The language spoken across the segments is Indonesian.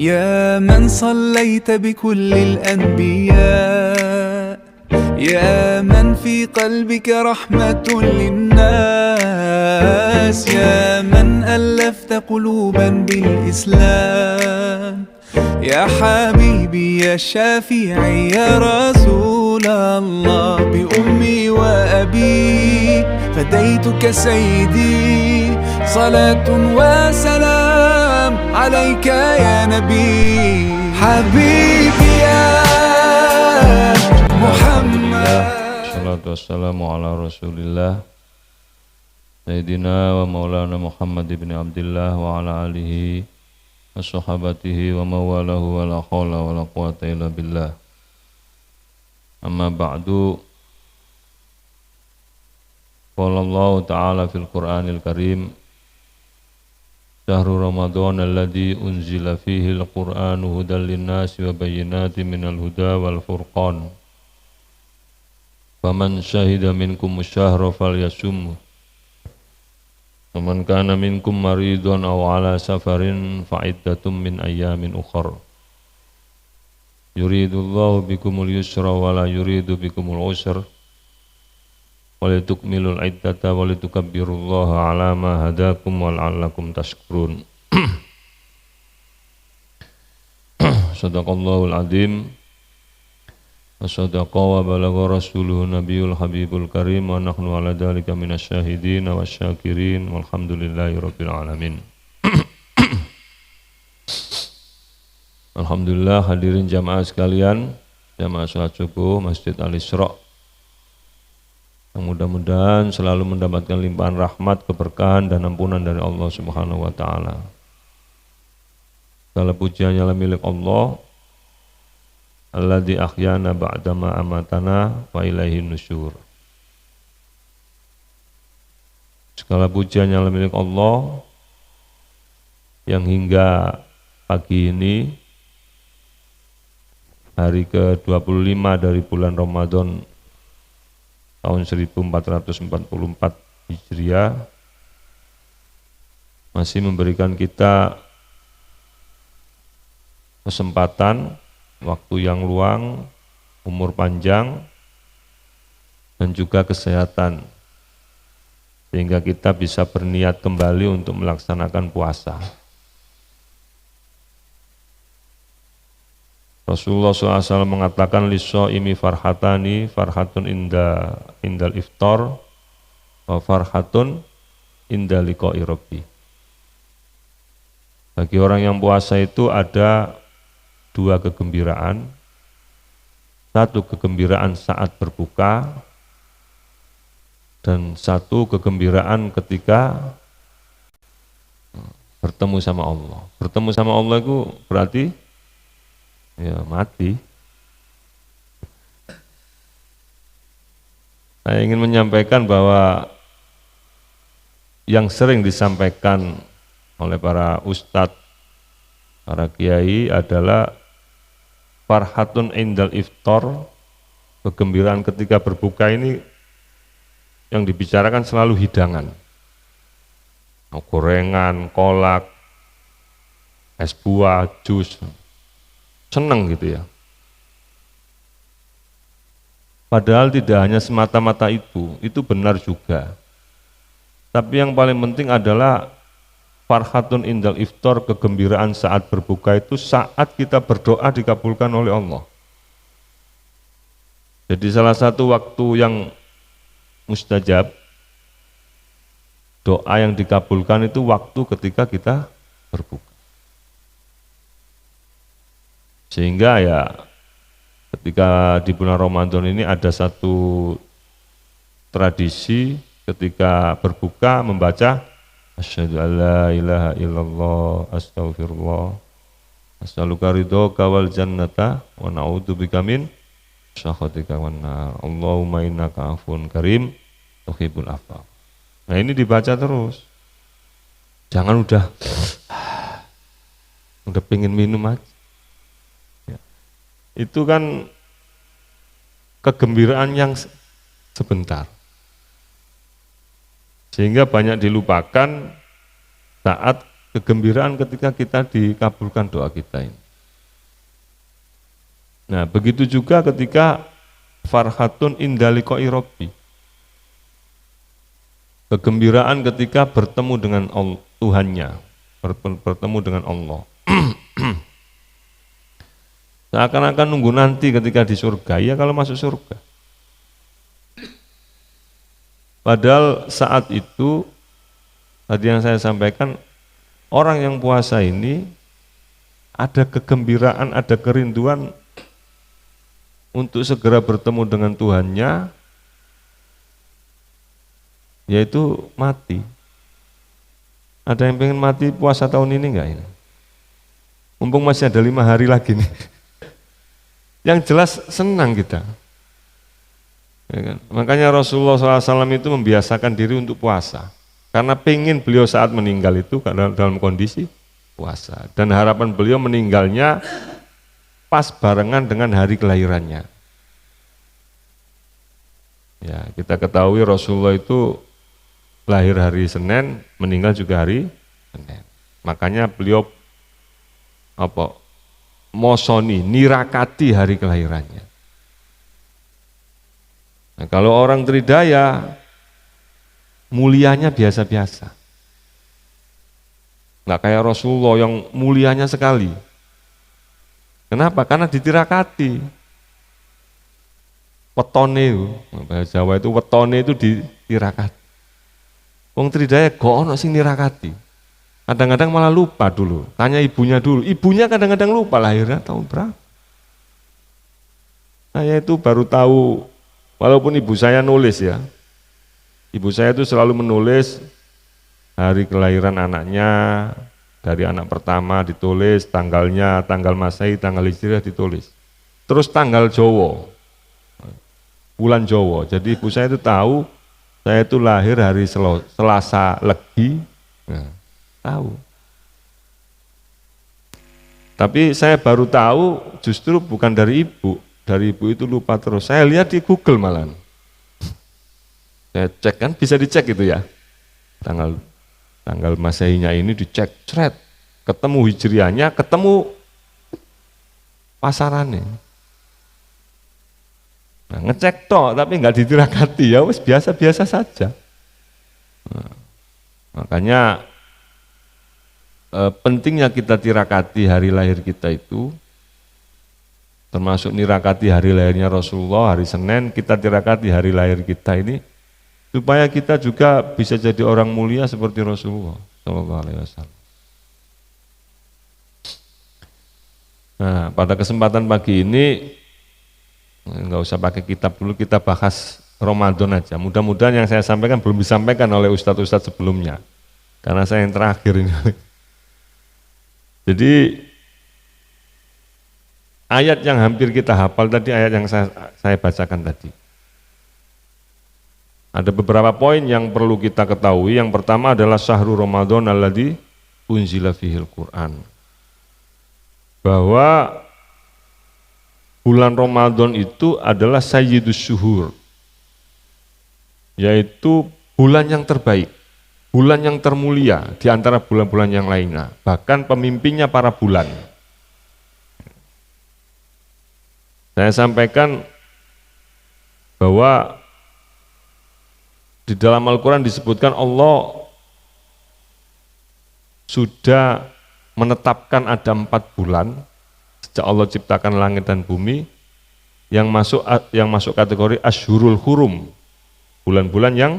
يا من صليت بكل الأنبياء، يا من في قلبك رحمة للناس، يا من ألفت قلوبا بالإسلام، يا حبيبي يا شافعي يا رسول الله، بأمي وأبي فديتك سيدي، صلاة وسلام عليك يا نبي حبيبي يا محمد. Salatu wassalamu ala rasulillah Sayyidina wa maulana Muhammad ibn Abdillah wa ala alihi wa sahabatihi wa mawalahu wa la khawla wa la quwata illa billah. Amma ba'du. Qala Allah ta'ala fil Qur'anil Karim, Syahrul Ramadan alladzi unzila fihi al-Qur'anu hudan lin-nasi wa bayyinatin minal huda wal furqan. Faman syahida minkum syahra falyasumhu. Waman kana minkum maridun aw ala safarin fa'iddatum min ayyamin ukhra. Yuridullahu bikumul yusra wa la yuridu bikumul usra. Walitukmilul iddata walitukabbirullaha ala ma hadakum wa la'allakum tashkurun. Sadaqallahul azim. Wasadaqa wa balagha rasuluhu nabiyul habibul karim wa nahnu ala dhalika minasyahidin wa syakirin walhamdulillahi rabbil alamin. Alhamdulillah, hadirin jamaah sekalian, jamaah salat subuh Masjid Al-Isra, yang mudah-mudahan selalu mendapatkan limpahan rahmat, keberkahan dan ampunan dari Allah Subhanahu wa taala. Segala pujian hanyalah milik Allah alladzi ahyana ba'dama amatana wa ilaihi nusyur. Segala pujian hanyalah milik Allah yang hingga pagi ini, hari ke-25 dari bulan Ramadan tahun 1444 Hijriah, masih memberikan kita kesempatan, waktu yang luang, umur panjang, dan juga kesehatan, sehingga kita bisa berniat kembali untuk melaksanakan puasa. Rasulullah SAW mengatakan lis-shaimi farhatani, farhatun indal iftar wa farhatun inda liqa'i rabbi. Bagi orang yang puasa itu ada dua kegembiraan. Satu kegembiraan saat berbuka, dan satu kegembiraan ketika bertemu sama Allah. Bertemu sama Allah itu berarti ya mati. Saya ingin menyampaikan bahwa yang sering disampaikan oleh para ustadz, para kiai adalah farhatun indal iftar, kegembiraan ketika berbuka ini yang dibicarakan selalu hidangan. Gorengan, kolak, es buah, jus. Senang gitu ya. Padahal tidak hanya semata-mata itu benar juga. Tapi yang paling penting adalah farhatun indal iftar, kegembiraan saat berbuka itu saat kita berdoa dikabulkan oleh Allah. Jadi salah satu waktu yang mustajab, doa yang dikabulkan itu waktu ketika kita berbuka. Sehingga ya ketika di bulan Ramadan ini ada satu tradisi ketika berbuka membaca asyhadu alla ilaha illallah astaghfirullah as'aluka ridhoka wal jannata wa na'udzubika min sakhatika wan nar Allahumma innaka afuwun karim tuhibbul afwa. Nah ini dibaca terus. Jangan udah pingin minum aja. Ya. Itu kan kegembiraan yang sebentar. Sehingga banyak dilupakan saat kegembiraan ketika kita dikabulkan doa kita ini. Nah, begitu juga ketika farhatun inda liqa'i rabbi. Kegembiraan ketika bertemu dengan Tuhannya, bertemu dengan Allah. Seakan-akan nunggu nanti ketika di surga, ya kalau masuk surga. Padahal saat itu, tadi yang saya sampaikan, orang yang puasa ini ada kegembiraan, ada kerinduan untuk segera bertemu dengan Tuhannya, yaitu mati. Ada yang pengen mati puasa tahun ini enggak ini? Mumpung masih ada 5 hari lagi nih. Yang jelas senang kita. Ya kan? Makanya Rasulullah SAW itu membiasakan diri untuk puasa. Karena pengen beliau saat meninggal itu karena dalam kondisi puasa. Dan harapan beliau meninggalnya pas barengan dengan hari kelahirannya. Ya, kita ketahui Rasulullah itu lahir hari Senin, meninggal juga hari Senin. Makanya beliau mosoni, nirakati hari kelahirannya. Nah, kalau orang tridaya, mulianya biasa-biasa. Nggak kayak Rasulullah yang mulianya sekali. Kenapa? Karena ditirakati. Wetone, bahasa Jawa itu wetone itu ditirakati. Wong tridaya kok ono sing nirakati. Kadang-kadang malah lupa dulu, tanya ibunya dulu. Ibunya kadang-kadang lupa lahirnya tahun berapa. Saya itu baru tahu, walaupun ibu saya nulis ya. Ibu saya itu selalu menulis hari kelahiran anaknya, dari anak pertama ditulis, tanggalnya, tanggal Masehi, tanggal Hijriah ditulis. Terus tanggal Jawa, bulan Jawa. Jadi ibu saya itu tahu, saya itu lahir hari Selasa Legi, nah, tahu. Tapi saya baru tahu justru bukan dari ibu itu lupa terus. Saya lihat di Google malah. Saya cek, kan bisa dicek itu ya. Tanggal Masehinya ini dicek, cret. Ketemu Hijriahnya, ketemu pasarannya. Nah, ngecek toh, tapi nggak ditirakati, ya wes biasa-biasa saja. Nah, makanya pentingnya kita tirakati hari lahir kita itu, termasuk nirakati hari lahirnya Rasulullah, hari Senin, kita tirakati hari lahir kita ini, supaya kita juga bisa jadi orang mulia seperti Rasulullah SAW. Nah, pada kesempatan pagi ini, nggak usah pakai kitab dulu, kita bahas Ramadan aja. Mudah-mudahan yang saya sampaikan belum disampaikan oleh ustadz-ustadz sebelumnya, karena saya yang terakhir ini. Jadi ayat yang hampir kita hafal tadi, ayat yang saya bacakan tadi. Ada beberapa poin yang perlu kita ketahui. Yang pertama adalah syahrul Ramadan alladzi unzila fihil Qur'an. Bahwa bulan Ramadan itu adalah sayyidus syuhur, yaitu bulan yang terbaik, bulan yang termulia di antara bulan-bulan yang lainnya, bahkan pemimpinnya para bulan. Saya sampaikan bahwa di dalam Al-Quran disebutkan Allah sudah menetapkan ada 4 bulan sejak Allah ciptakan langit dan bumi yang masuk kategori Ashhurul Hurum, bulan-bulan yang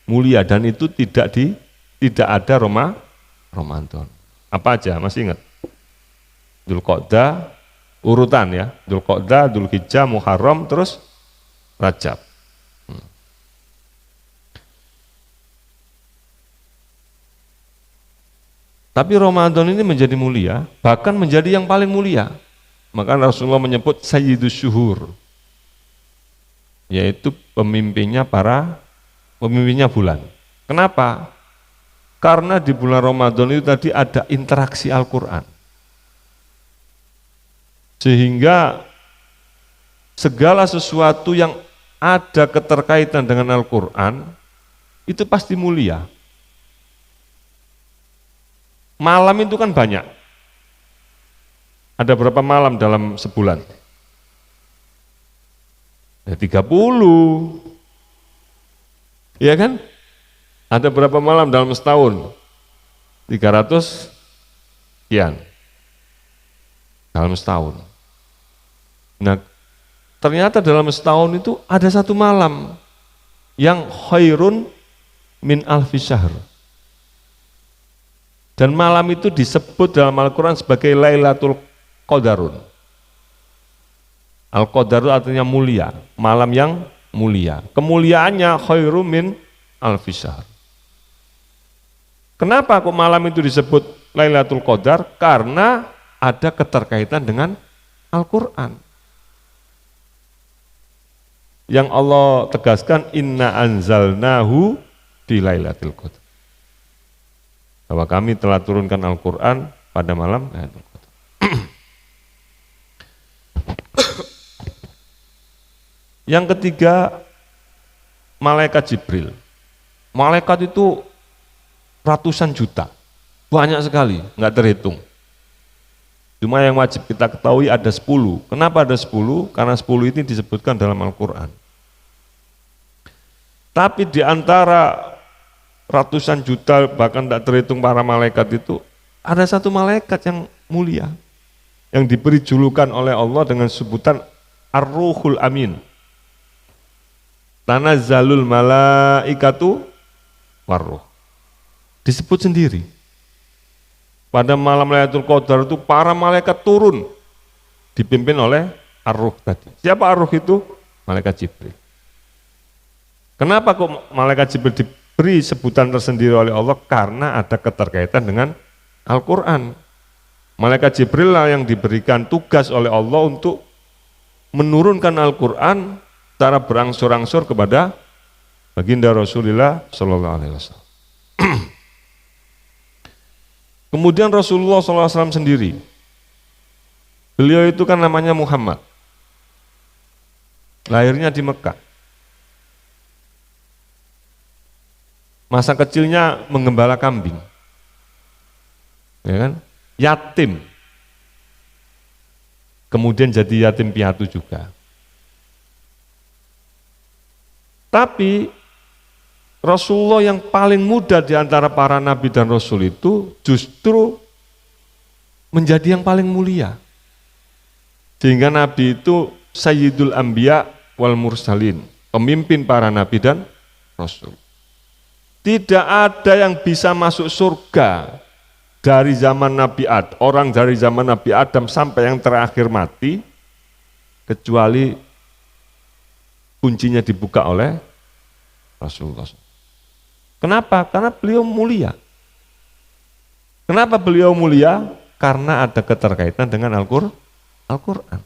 mulia, dan itu tidak ada Ramadan. Apa aja? Masih ingat? Dzulqa'dah, urutan ya. Dzulqa'dah, Dzulhijjah, Muharram, terus Rajab. Tapi Ramadan ini menjadi mulia, bahkan menjadi yang paling mulia. Maka Rasulullah menyebut Sayyidus Syuhur, yaitu pemimpinnya bulan. Kenapa? Karena di bulan Ramadan itu tadi ada interaksi Al-Quran. Sehingga segala sesuatu yang ada keterkaitan dengan Al-Quran itu pasti mulia. Malam itu kan banyak. Ada berapa malam dalam sebulan? Ya 30. Iya kan? Ada berapa malam dalam setahun? 300 sekian dalam setahun. Nah, ternyata dalam setahun itu ada satu malam yang khairun min alfi syahr. Dan malam itu disebut dalam Al-Quran sebagai Lailatul Qadarun. Al-Qadaru artinya mulia, malam yang mulia. Kemuliaannya khairun min alfi syahr. Kenapa kok malam itu disebut Lailatul Qadar? Karena ada keterkaitan dengan Al-Quran. Yang Allah tegaskan, inna anzalnahu di Lailatul Qadar. Bahwa kami telah turunkan Al-Quran pada malam Lailatul Qadar. Yang ketiga, malaikat Jibril. Malaikat itu ratusan juta, banyak sekali, nggak terhitung. Cuma yang wajib kita ketahui ada 10. Kenapa ada 10? Karena 10 ini disebutkan dalam Al-Quran. Tapi di antara ratusan juta, bahkan tidak terhitung para malaikat itu, ada satu malaikat yang mulia, yang diberi julukan oleh Allah dengan sebutan Ar-Ruhul Amin. Tanazzalul malaikatu warruh. Disebut sendiri. Pada malam Lailatul Qadar itu para malaikat turun dipimpin oleh Ar-Ruh tadi. Siapa Ar-Ruh itu? Malaikat Jibril. Kenapa kok malaikat Jibril diberi sebutan tersendiri oleh Allah? Karena ada keterkaitan dengan Al-Quran. Malaikat Jibril lah yang diberikan tugas oleh Allah untuk menurunkan Al-Quran secara berangsur-angsur kepada baginda Rasulullah Shallallahu Alaihi Wasallam. Kemudian Rasulullah SAW sendiri, beliau itu kan namanya Muhammad, lahirnya di Mekah. Masa kecilnya menggembala kambing, ya kan? Yatim, kemudian jadi yatim piatu juga. Tapi Rasulullah yang paling muda di antara para nabi dan rasul itu justru menjadi yang paling mulia. Sehingga nabi itu Sayyidul Anbiya wal Mursalin, pemimpin para nabi dan rasul. Tidak ada yang bisa masuk surga dari zaman Nabi Adam, orang dari zaman Nabi Adam sampai yang terakhir mati, kecuali kuncinya dibuka oleh Rasulullah. Kenapa? Karena beliau mulia. Kenapa beliau mulia? Karena ada keterkaitan dengan Al-Quran.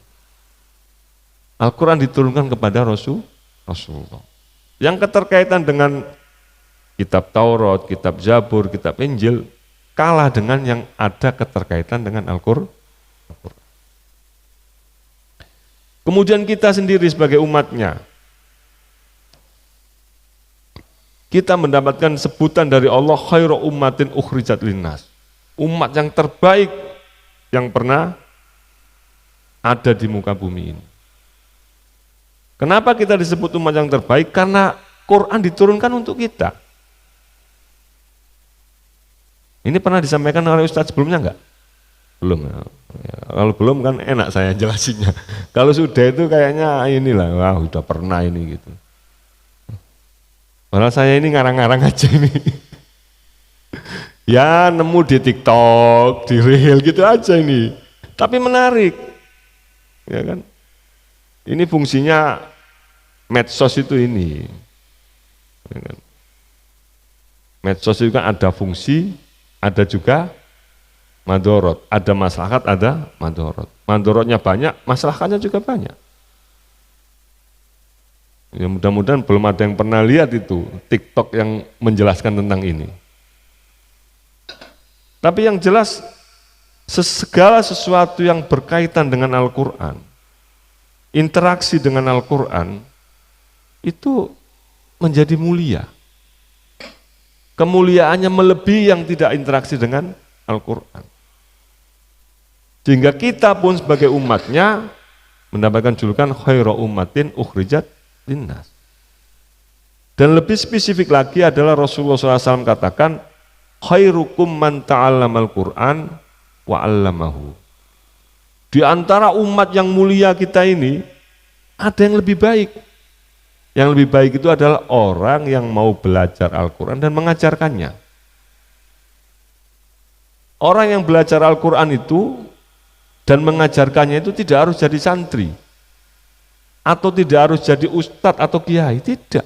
Al-Quran diturunkan kepada Rasulullah. Yang keterkaitan dengan kitab Taurat, kitab Zabur, kitab Injil, kalah dengan yang ada keterkaitan dengan Al-Quran. Kemudian kita sendiri sebagai umatnya, kita mendapatkan sebutan dari Allah, khairu ummatin ukhrijat linnas, umat yang terbaik yang pernah ada di muka bumi ini. Kenapa kita disebut umat yang terbaik? Karena Quran diturunkan untuk kita. Ini pernah disampaikan oleh Ustadz sebelumnya enggak? Belum. Ya, kalau belum kan enak saya jelasinnya. Kalau sudah itu kayaknya inilah, wah udah pernah ini gitu. Padahal saya ini ngarang-ngarang aja ini. Ya nemu di TikTok, di Reel gitu aja ini. Tapi menarik. Ya kan? Ini fungsinya medsos itu ini. Ya kan? Medsos itu kan ada fungsi, ada juga madorot. Ada maslahat, ada madorot. Madorotnya banyak, maslahatnya juga banyak. Ya mudah-mudahan belum ada yang pernah lihat itu TikTok yang menjelaskan tentang ini. Tapi yang jelas segala sesuatu yang berkaitan dengan Al-Quran, interaksi dengan Al-Quran itu menjadi mulia. Kemuliaannya melebihi yang tidak interaksi dengan Al-Quran. Sehingga kita pun sebagai umatnya mendapatkan julukan khairu ummatin ukhrijat linnas. Dan lebih spesifik lagi adalah Rasulullah SAW katakan khairukum man ta'allamal Qur'an wa 'allamahu. Di antara umat yang mulia kita ini ada yang lebih baik. Yang lebih baik itu adalah orang yang mau belajar Al-Quran dan mengajarkannya. Orang yang belajar Al-Quran itu dan mengajarkannya itu tidak harus jadi santri atau tidak harus jadi ustadz atau kiai, tidak.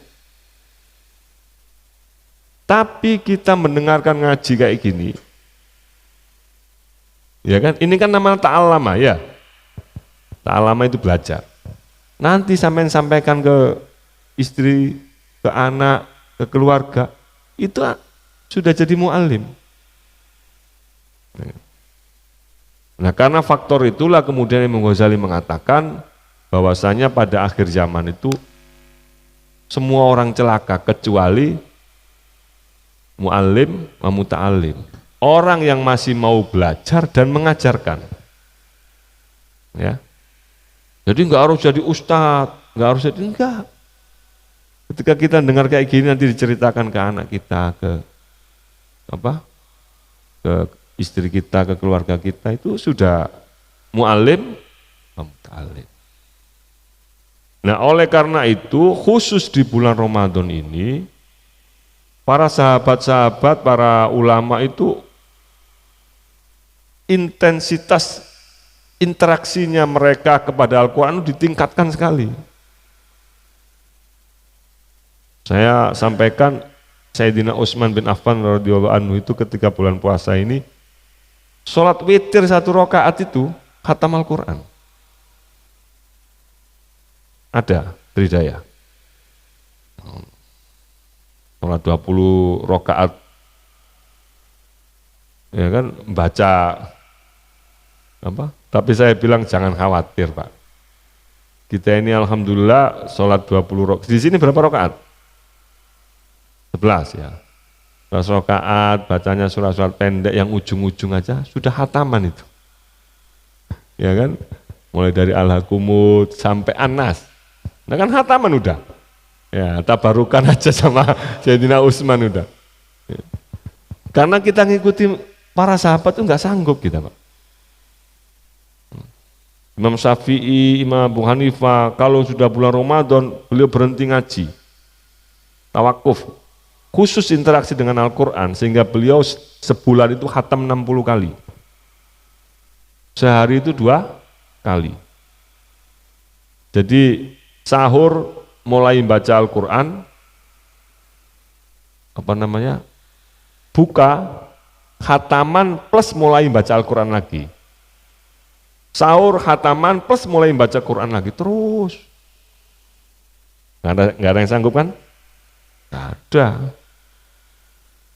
Tapi kita mendengarkan ngaji kayak gini, ya kan? Ini kan namanya ta'allama ya. Ta'allama itu belajar. Nanti sampai sampaikan ke istri, ke anak, ke keluarga, itu sudah jadi mu'allim. Nah, karena faktor itulah kemudian Imam Ghazali mengatakan bahwasanya pada akhir zaman itu semua orang celaka kecuali mu'allim wa muta'allim. Orang yang masih mau belajar dan mengajarkan. Ya. Jadi enggak harus jadi ustadz, enggak harus jadi enggak. Ketika kita dengar kayak gini nanti diceritakan ke anak kita, ke istri kita, ke keluarga kita, itu sudah mu'alim, muta'alim. Nah, oleh karena itu khusus di bulan Ramadan ini para sahabat-sahabat, para ulama itu intensitas interaksinya mereka kepada Al-Quran ditingkatkan sekali. Saya sampaikan Sayyidina Utsman bin Affan radhiyallahu anhu itu ketika bulan puasa ini sholat witir 1 rakaat itu khatam Al-Quran. Ada Tridaya. Sholat 20 rakaat ya kan, baca apa? Tapi saya bilang jangan khawatir, Pak. Kita ini alhamdulillah sholat 20 rakaat. Di sini berapa rakaat? 11 ya. 11 rakaat, bacanya surat-surat pendek yang ujung-ujung aja sudah khataman itu. Ya kan? Mulai dari Al-Hakumut sampai An-Nas. Nah kan khataman udah. Ya, tabarukan aja sama Sayyidina Utsman udah. Ya. Karena kita ngikuti para sahabat itu enggak sanggup kita, Pak. Imam Syafi'i, Imam Abu Hanifah, kalau sudah bulan Ramadan, beliau berhenti ngaji. Tawakuf. Khusus interaksi dengan Al-Quran, sehingga beliau sebulan itu khatam 60 kali. Sehari itu 2 kali. Jadi sahur mulai baca Al-Quran, buka, khataman plus mulai baca Al-Quran lagi. Sahur, khataman plus mulai baca Quran lagi, terus. Nggak ada yang sanggup kan? Nggak ada.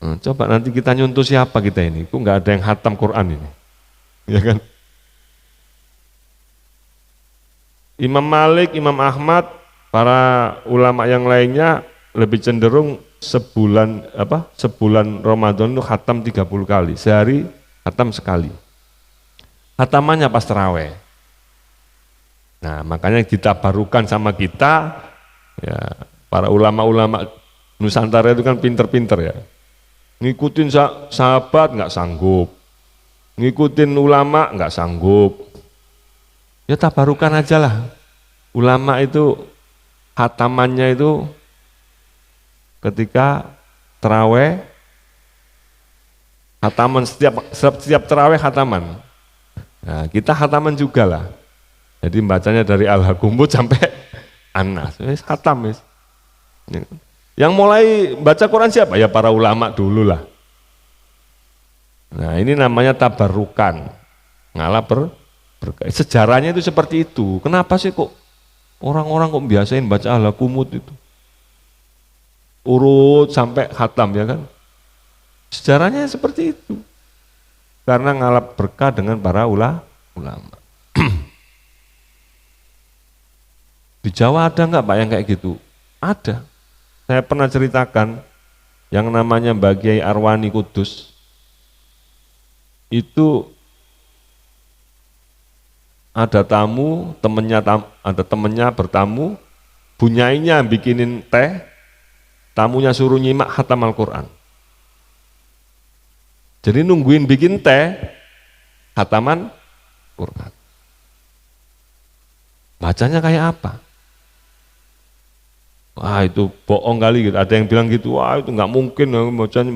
Nah, coba nanti kita nyuntuh siapa kita ini, kok nggak ada yang khatam Quran ini, ya kan? Imam Malik, Imam Ahmad, para ulama yang lainnya lebih cenderung sebulan Ramadan itu khatam 30 kali, sehari khatam sekali. Khatamannya pas tarawih. Nah, makanya ditabarukan sama kita, ya, para ulama-ulama Nusantara itu kan pinter-pinter ya. Ngikutin sahabat nggak sanggup, ngikutin ulama nggak sanggup. Ya tabarukan aja lah. Ulama itu khatamannya itu ketika tarawih, khataman setiap tarawih khataman. Nah, kita khataman juga lah. Jadi bacanya dari Al-Hakumut sampai An-Nas. Khatam. Yang mulai baca Quran siapa? Ya para ulama dulu lah. Nah, ini namanya tabarukan. Ngalah berkah. Sejarahnya itu seperti itu. Kenapa sih kok orang-orang kok biasain baca Al-Hakumut itu? Urut sampai khatam ya kan? Sejarahnya seperti itu. Karena ngalap berkah dengan para ulama. Di Jawa ada enggak Pak yang kayak gitu? Ada. Saya pernah ceritakan yang namanya Mbak Kiai Arwani Kudus. itu ada ada temennya bertamu, bunyainya bikinin teh, tamunya suruh nyimak khatam Al-Quran. Jadi nungguin bikin teh, khataman Quran. Bacanya kayak apa? Wah itu bohong kali gitu. Ada yang bilang gitu, wah itu nggak mungkin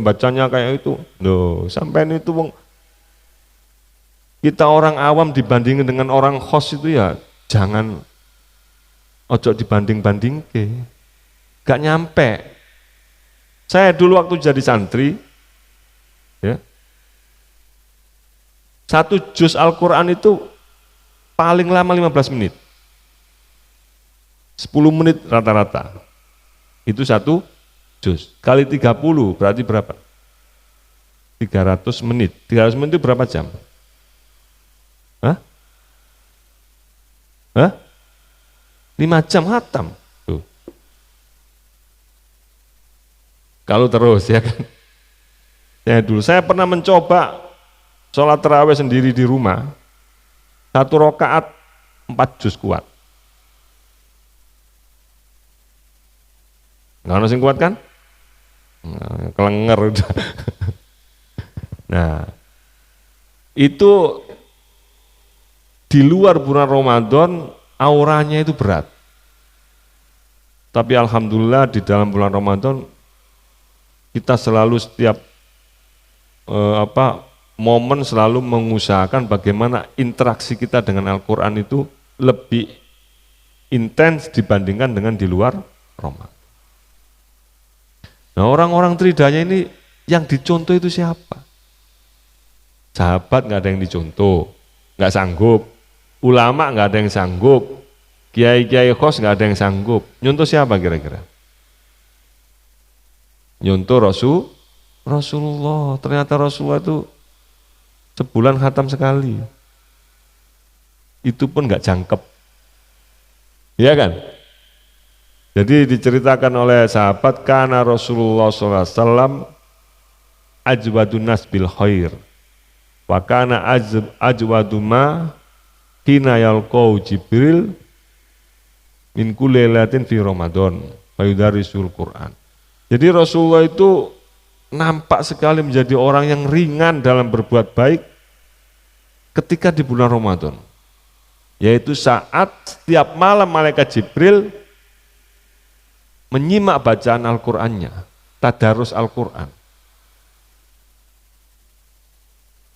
bacanya kayak itu. Loh, sampai itu kita orang awam dibandingin dengan orang khos itu ya jangan ojo dibanding-banding ke. Gak nyampe. Saya dulu waktu jadi santri, ya, satu juz Al-Quran itu paling lama 15 menit. 10 menit rata-rata. Itu satu juz. Kali 30 berarti berapa? 300 menit. 300 menit itu berapa jam? Hah? 5 jam khatam. Tuh. Kalau terus ya kan. Saya pernah mencoba sholat tarawih sendiri di rumah, 1 rakaat 4 juz kuat. Nggak ada yang kuat kan? Kelenger udah. Nah, itu di luar bulan Ramadan auranya itu berat. Tapi alhamdulillah di dalam bulan Ramadan kita selalu setiap momen selalu mengusahakan bagaimana interaksi kita dengan Al-Quran itu lebih intens dibandingkan dengan di luar Ramadan. Nah orang-orang tridanya ini yang dicontoh itu siapa? Sahabat nggak ada yang dicontoh, nggak sanggup. Ulama nggak ada yang sanggup. Kiai-kiai khos nggak ada yang sanggup. Nyontoh siapa kira-kira? Nyontoh Rasulullah. Ternyata Rasulullah itu sebulan khatam sekali. Itu pun nggak jangkep. Iya kan? Jadi diceritakan oleh sahabat, kana Rasulullah SAW ajwadun nas bil khair. Wa kana ajwadu ma hina yalqau Jibril min kulli lailatin fi Ramadan fa yudarisul Quran. Jadi Rasulullah itu nampak sekali menjadi orang yang ringan dalam berbuat baik ketika di bulan Ramadan. Yaitu saat setiap malam malaikat Jibril menyimak bacaan Al-Qur'annya, tadarus Al-Qur'an.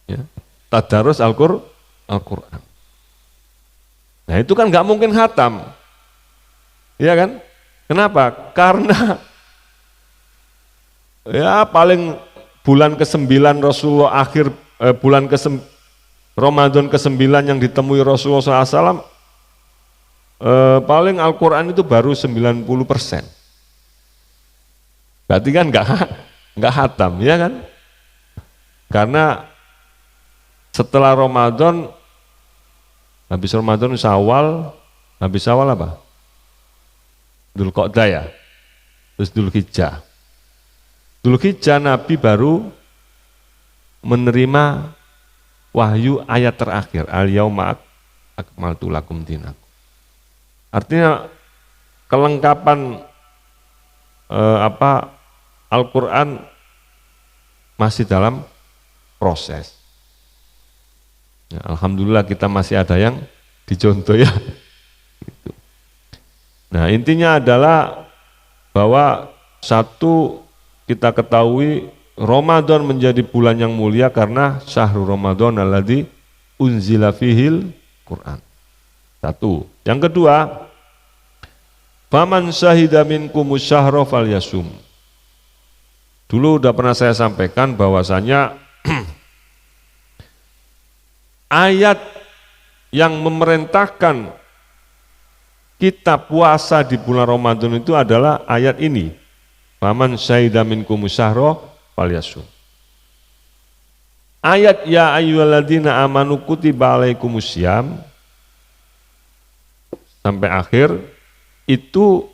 Ya, tadarus Al-Qur'an. Nah itu kan nggak mungkin khatam, iya kan? Kenapa? Karena ya paling bulan ke-9 Rasulullah bulan Ramadan ke-9 yang ditemui Rasulullah SAW, paling Al-Quran itu baru 90%. Berarti kan nggak khatam, ya kan? Karena setelah Ramadan, habis Ramadan Syawal, habis Syawal apa? Dzulqa'dah ya, terus Dzulhijjah. Dzulhijjah Nabi baru menerima wahyu ayat terakhir, al-yauma akmaltu lakum dinakum. Artinya kelengkapan Al-Quran masih dalam proses. Ya, alhamdulillah kita masih ada yang dicontoh ya. Gitu. Nah intinya adalah bahwa satu kita ketahui Ramadan menjadi bulan yang mulia karena syahrul Ramadan alladzi unzila fihil Quran. Satu. Yang kedua, faman syahida minkumus syahra falyasum. Dulu udah pernah saya sampaikan bahwasanya ayat yang memerintahkan kita puasa di bulan Ramadan itu adalah ayat ini. Faman syahida minkumus syahra falyasum. Ayat ya ayyuhalladzina amanu kutiba alaikumussyam sampai akhir itu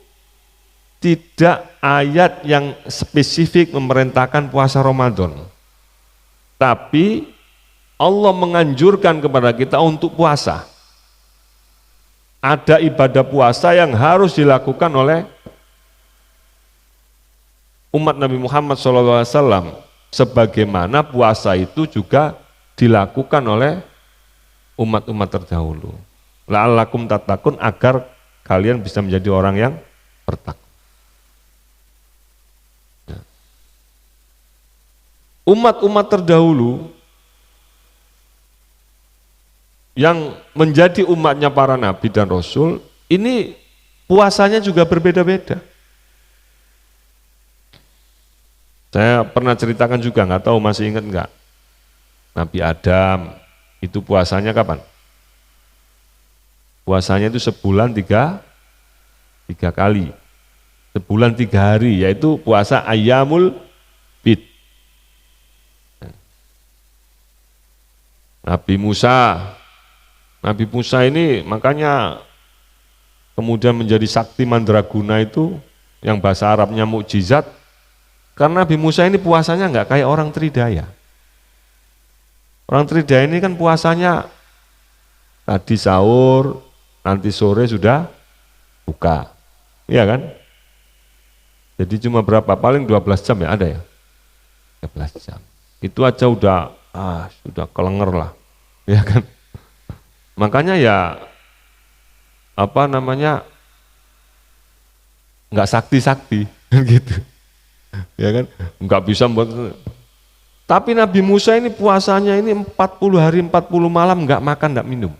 tidak ayat yang spesifik memerintahkan puasa Ramadan. Tapi Allah menganjurkan kepada kita untuk puasa. Ada ibadah puasa yang harus dilakukan oleh umat Nabi Muhammad SAW, sebagaimana puasa itu juga dilakukan oleh umat-umat terdahulu. La'allakum tattaqun, agar kalian bisa menjadi orang yang bertakwa. Umat-umat terdahulu yang menjadi umatnya para nabi dan rasul, ini puasanya juga berbeda-beda. Saya pernah ceritakan juga, nggak tahu masih ingat nggak? Nabi Adam itu puasanya kapan? Puasanya itu sebulan tiga kali, sebulan 3 hari, yaitu puasa Ayyamul Bid. Nabi Musa ini makanya kemudian menjadi sakti mandraguna itu, yang bahasa Arabnya mukjizat, karena Nabi Musa ini puasanya nggak kayak orang Tridaya. Orang Tridaya ini kan puasanya tadi sahur, nanti sore sudah buka, iya kan? Jadi cuma berapa? Paling 12 jam ya ada ya? 12 jam. Itu aja sudah kelenger lah, ya kan? Makanya ya nggak sakti-sakti gitu, ya kan? Nggak bisa buat. Tapi Nabi Musa ini puasanya ini 40 hari 40 malam nggak makan nggak minum.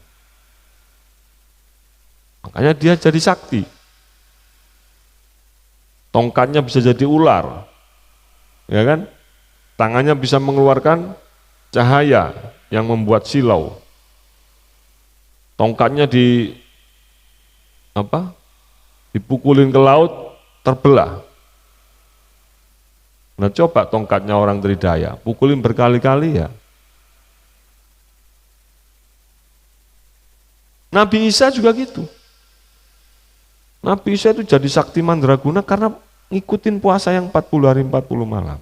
Makanya dia jadi sakti. Tongkatnya bisa jadi ular, ya kan? Tangannya bisa mengeluarkan cahaya yang membuat silau. Tongkatnya dipukulin ke laut, terbelah. Nah coba tongkatnya orang Tridaya, pukulin berkali-kali ya. Nabi Isa juga gitu. Nabi Isa itu jadi sakti mandraguna karena ngikutin puasa yang 40 hari 40 malam.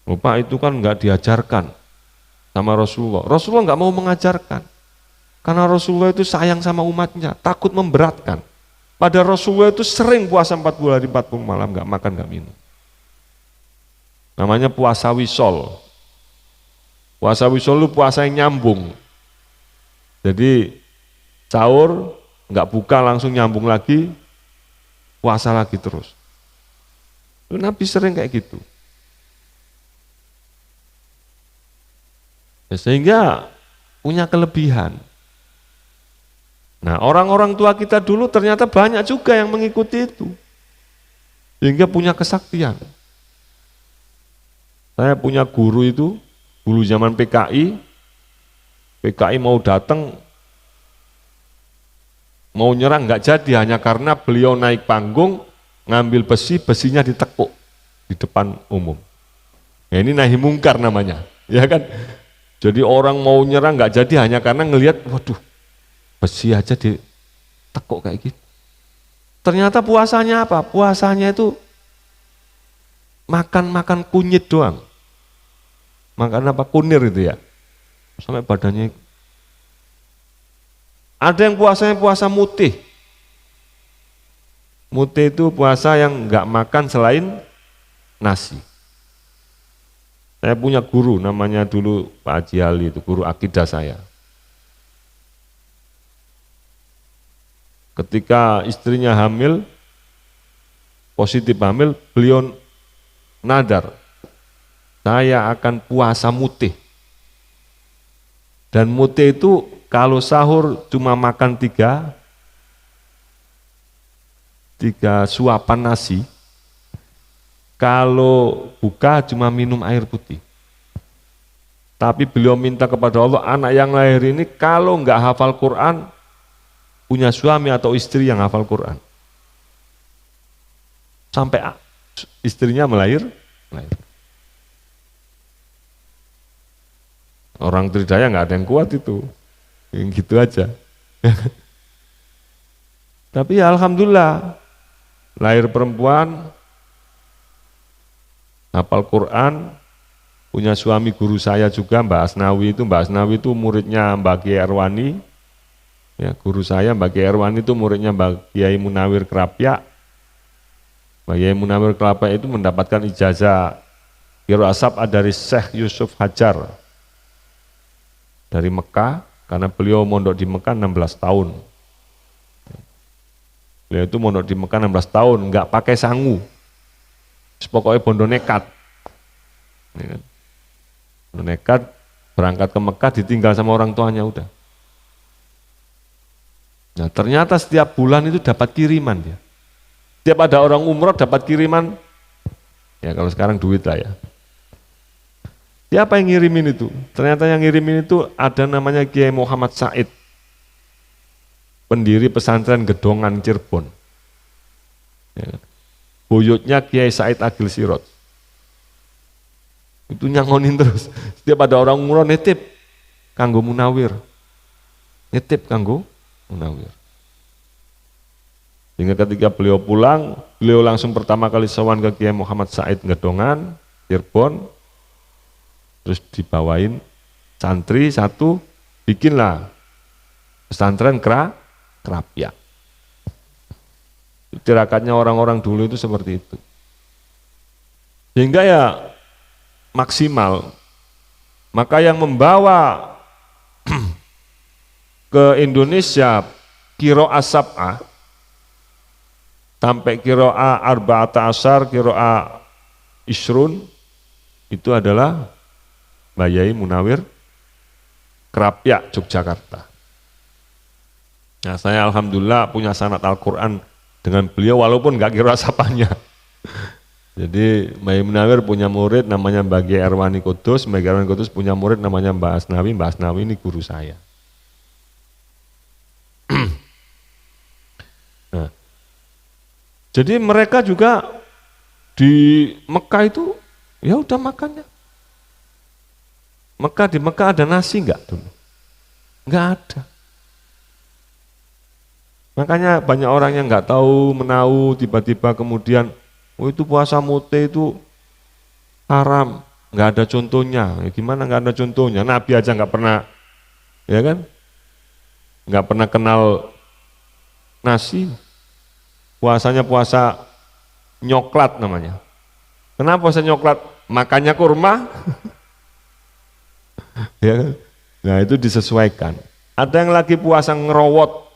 Lupa itu kan nggak diajarkan sama Rasulullah. Rasulullah nggak mau mengajarkan. Karena Rasulullah itu sayang sama umatnya, takut memberatkan. Pada Rasulullah itu sering puasa 40 hari 40 malam, nggak makan, nggak minum. Namanya puasa wisol. Puasa wisol itu puasa yang nyambung. Jadi sahur, nggak buka langsung nyambung lagi, puasa lagi terus. Nabi sering kayak gitu. Ya, sehingga punya kelebihan. Nah, orang-orang tua kita dulu ternyata banyak juga yang mengikuti itu, sehingga punya kesaktian. Saya punya guru itu, dulu zaman PKI mau datang, mau nyerang nggak jadi, hanya karena beliau naik panggung, ngambil besinya ditekuk di depan umum. Ya, ini nahi mungkar namanya, ya kan? Jadi orang mau nyerang nggak jadi hanya karena ngelihat, waduh, besi aja ditekuk kayak gitu. Ternyata puasanya apa? Puasanya itu makan kunyit doang. Makan apa? Kunir itu ya. Sampai badannya. Ada yang puasanya puasa mutih. Mutih itu puasa yang nggak makan selain nasi. Saya punya guru namanya dulu Pak Haji Ali, itu guru akidah saya. Ketika istrinya hamil, positif hamil, beliau nadar, saya akan puasa mutih. Dan mutih itu kalau sahur cuma makan tiga suapan nasi, kalau buka cuma minum air putih. Tapi beliau minta kepada Allah, anak yang lahir ini kalau nggak hafal Quran, punya suami atau istri yang hafal Quran. Sampai istrinya melahir. Orang Tridaya nggak ada yang kuat itu, yang gitu aja. Tapi ya alhamdulillah, lahir perempuan, hafal Quran, punya suami guru saya juga, Mbak Asnawi itu. Mbak Asnawi itu muridnya Mbak Kiai Erwani. Ya, guru saya Mbak Kiai Erwani itu muridnya Mbak Kiai Munawir Kerapyak. Mbak Kiai Munawir Kerapyak itu mendapatkan ijazah Qiraah Sab'ah dari Syekh Yusuf Hajar dari Mekah, karena beliau mondok di Mekah 16 tahun. Beliau itu mondok di Mekah 16 tahun, enggak pakai sangu. Pokoknya bondo nekat. Ya kan? Bondo nekat berangkat ke Mekah, ditinggal sama orang tuanya udah. Nah, ternyata setiap bulan itu dapat kiriman dia. Setiap ada orang umroh dapat kiriman, ya kalau sekarang duit lah ya. Siapa yang ngirimin itu? Ternyata yang ngirimin itu ada namanya Kiai Muhammad Said, pendiri pesantren Gedongan Cirebon. Ya. Buyutnya Kiai Said Agil Sirot. Itu nyangonin terus. Setiap ada orang umroh nitip kanggo Munawir. Nitip kanggo Munawir. Sehingga ketika beliau pulang, beliau langsung pertama kali sowan ke Kiai Muhammad Said Gedongan, Cirebon, terus dibawain santri satu, bikinlah pesantren Kerapyak. Tirakatnya orang-orang dulu itu seperti itu. Sehingga ya maksimal. Maka yang membawa ke Indonesia Qiraah Sab'ah sampai Qiraah Arba'ata Asyar, Qiraah Isrun, itu adalah Mbah Yai Munawir Kerapyak, Yogyakarta. Nah, saya alhamdulillah punya sanad Al-Quran dengan beliau walaupun nggak Qiraah Sab'ahnya. Jadi Mbah Yai Munawir punya murid namanya Mbah Kiai Erwani Kudus, Mbah Kiai Erwani Kudus punya murid namanya Mbah Asnawi. Mbah Asnawi ini guru saya. Nah, jadi mereka juga di Mekah itu ya udah makannya. Di Mekah ada nasi enggak dulu? Enggak ada. Makanya banyak orang yang enggak tahu, menahu, tiba-tiba kemudian, oh itu puasa mute itu haram, enggak ada contohnya. Ya, gimana enggak ada contohnya? Nabi aja enggak pernah, ya kan? Enggak pernah kenal nasi. Puasanya puasa nyoklat namanya. Kenapa puasa nyoklat? Makannya kurma. Ya kan? Nah itu disesuaikan. Ada yang lagi puasa ngerowot.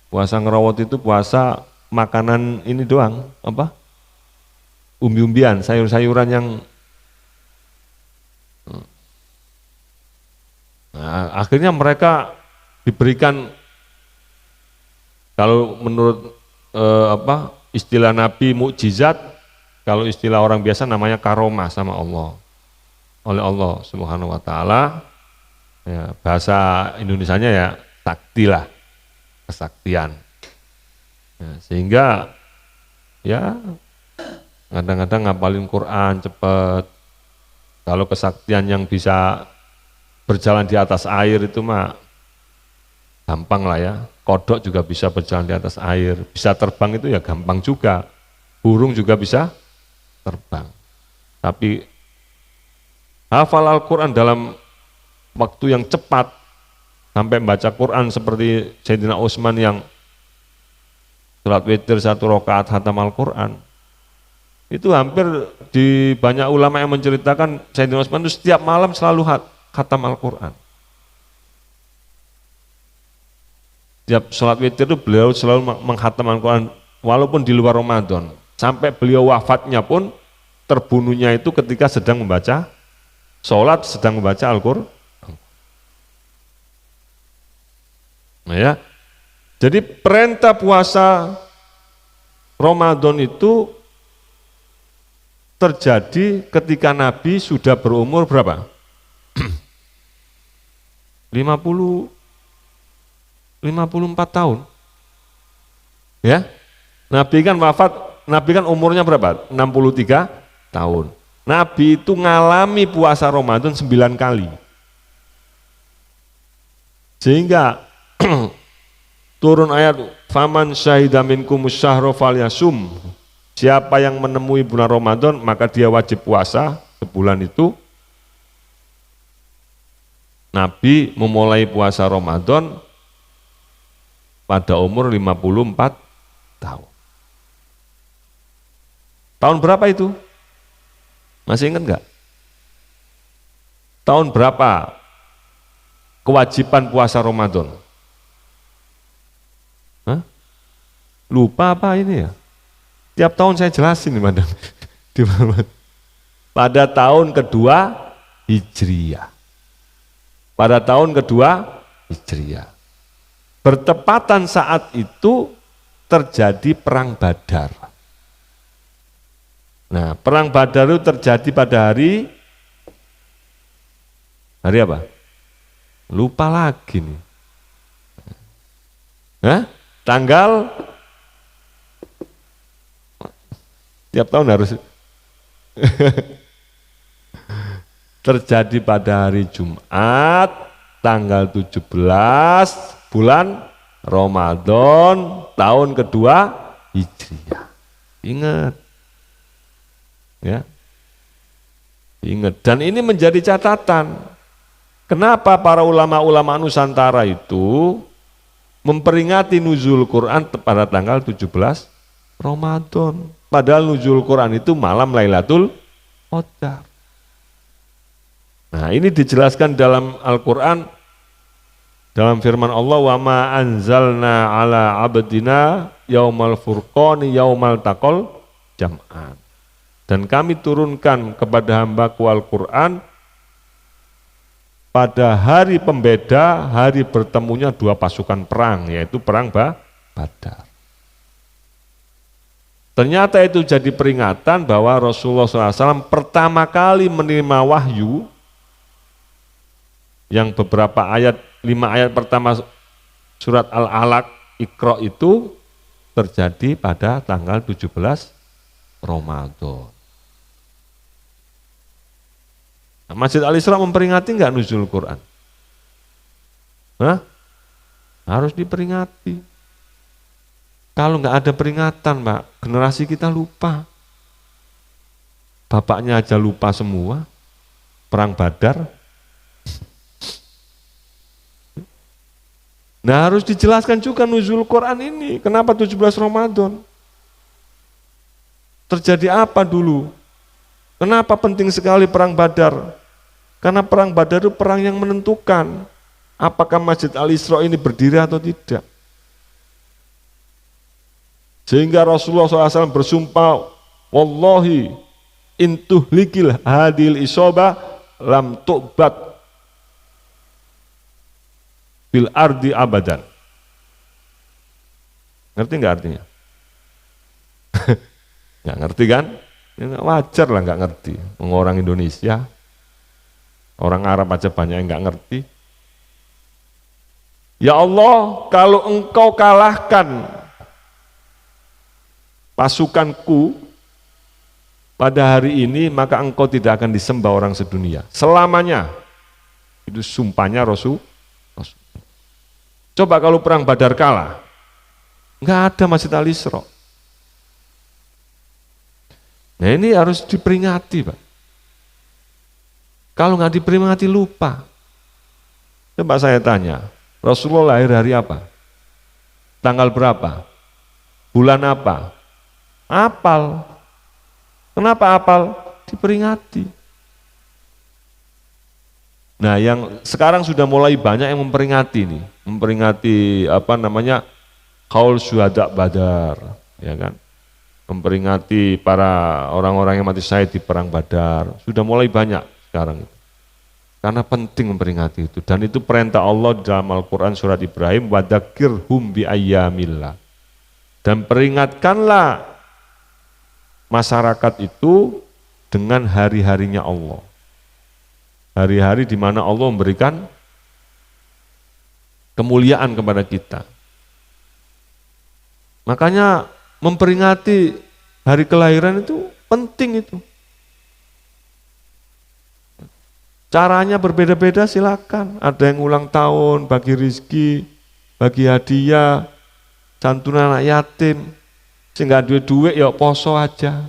Puasa ngerowot itu puasa makanan ini doang, apa? Umbi-umbian, sayur-sayuran yang akhirnya mereka diberikan, kalau menurut istilah Nabi mukjizat, kalau istilah orang biasa namanya karomah sama Allah. Oleh Allah Subhanahu wa taala, ya, bahasa Indonesianya ya sakti lah, kesaktian. Ya, sehingga ya kadang-kadang ngapalin Quran cepet. Kalau kesaktian yang bisa berjalan di atas air itu mah gampang lah ya. Kodok juga bisa berjalan di atas air, bisa terbang itu ya gampang juga. Burung juga bisa terbang. Tapi hafal Al-Quran dalam waktu yang cepat, sampai membaca Quran seperti Sayyidina Utsman yang sholat witir 1 rakaat khatam Al-Quran, itu hampir di banyak ulama yang menceritakan Sayyidina Utsman itu setiap malam selalu khatam Al-Quran. Setiap sholat witir itu beliau selalu menghatam Al-Quran walaupun di luar Ramadan. Sampai beliau wafatnya pun terbunuhnya itu ketika sedang membaca sholat, sedang membaca Al-Quran. Nah ya, jadi perintah puasa Ramadan itu terjadi ketika Nabi sudah berumur berapa? 54 tahun. Ya. Nabi kan wafat, Nabi kan umurnya berapa? 63 tahun. Nabi itu ngalami puasa Ramadan 9 kali. Sehingga turun ayat faman syahida minkumus syahra falyasum. Siapa yang menemui bulan Ramadan maka dia wajib puasa sebulan itu Nabi memulai puasa Ramadan pada umur 54 tahun. Tahun berapa itu? Masih ingat enggak? Tahun berapa kewajiban puasa Ramadan? Hah? Lupa apa ini ya? Tiap tahun saya jelasin nih, Madam. Pada tahun kedua Hijriah. Pada tahun kedua Hijriah. Bertepatan saat itu terjadi perang Badar. Nah, perang Badar itu terjadi pada hari apa? Lupa lagi nih. Hah? Tanggal tiap tahun harus terjadi pada hari Jumat tanggal 17 bulan Ramadan tahun kedua Hijriah. Ingat. Ya. Ingat, dan ini menjadi catatan. Kenapa para ulama-ulama Nusantara itu memperingati nuzul Quran pada tanggal 17 Ramadan. Padahal nuzul Quran itu malam Lailatul Qadar. Nah, ini dijelaskan dalam Al-Quran dalam firman Allah, wa ma anzalna ala abdina yaumal furqani yaumal taqal jam'an. Dan kami turunkan kepada hambaku Al-Quran pada hari pembeda, hari bertemunya dua pasukan perang, yaitu perang Badar. Ternyata itu jadi peringatan bahwa Rasulullah SAW pertama kali menerima wahyu, yang beberapa ayat, 5 ayat pertama surat Al-Alaq, Iqra itu terjadi pada tanggal 17 Ramadan. Nah, Masjid Al-Isra memperingati enggak nuzul Quran? Hah? Harus diperingati. Kalau enggak ada peringatan, Mbak, generasi kita lupa. Bapaknya aja lupa semua. Perang Badar. Nah, harus dijelaskan juga nuzul Quran ini. Kenapa 17 Ramadan? Terjadi apa dulu? Kenapa penting sekali perang Badar? Karena perang Badar itu perang yang menentukan apakah Masjid Al-Isra ini berdiri atau tidak. Sehingga Rasulullah SAW bersumpah, wallahi intuhlikil hadil isobah lam tu'bad fil ardi abadan. Ngerti nggak artinya? Nggak ngerti kan? Ya, wajar lah nggak ngerti. Orang Indonesia, orang Arab aja banyak yang nggak ngerti. Ya Allah, kalau engkau kalahkan pasukanku pada hari ini, maka engkau tidak akan disembah orang sedunia selamanya. Itu sumpahnya Rasul. Coba kalau perang Badar kalah, nggak ada Masjid Al-Isra. Nah, ini harus diperingati, Pak. Kalau nggak diperingati lupa. Coba saya tanya, Rasulullah lahir hari apa? Tanggal berapa? Bulan apa? Apal. Kenapa apal? Diperingati. Nah, yang sekarang sudah mulai banyak yang memperingati nih, memperingati Qaul Syuhada Badar, ya kan? Memperingati para orang-orang yang mati syahid di perang Badar. Sudah mulai banyak sekarang itu. Karena penting memperingati itu, dan itu perintah Allah dalam Al-Qur'an surat Ibrahim, wadzakirhum bi ayyamillah. Dan peringatkanlah masyarakat itu dengan hari-harinya Allah. Hari-hari di mana Allah memberikan kemuliaan kepada kita. Makanya memperingati hari kelahiran itu penting itu. Caranya berbeda-beda, silakan. Ada yang ulang tahun, bagi rizki, bagi hadiah, santunan anak yatim. Sehingga duit-duit ya poso aja.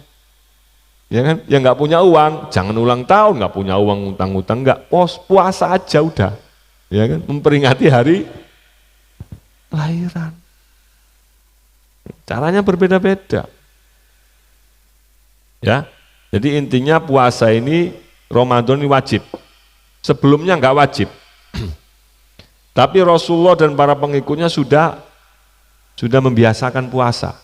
Ya kan? Yang nggak punya uang, jangan ulang tahun, nggak punya uang utang-utang, nggak, puasa aja udah. Ya kan? Memperingati hari lahiran. Caranya berbeda-beda. Ya. Jadi intinya puasa ini Ramadan ini wajib. Sebelumnya nggak wajib. Tapi Rasulullah dan para pengikutnya sudah membiasakan puasa.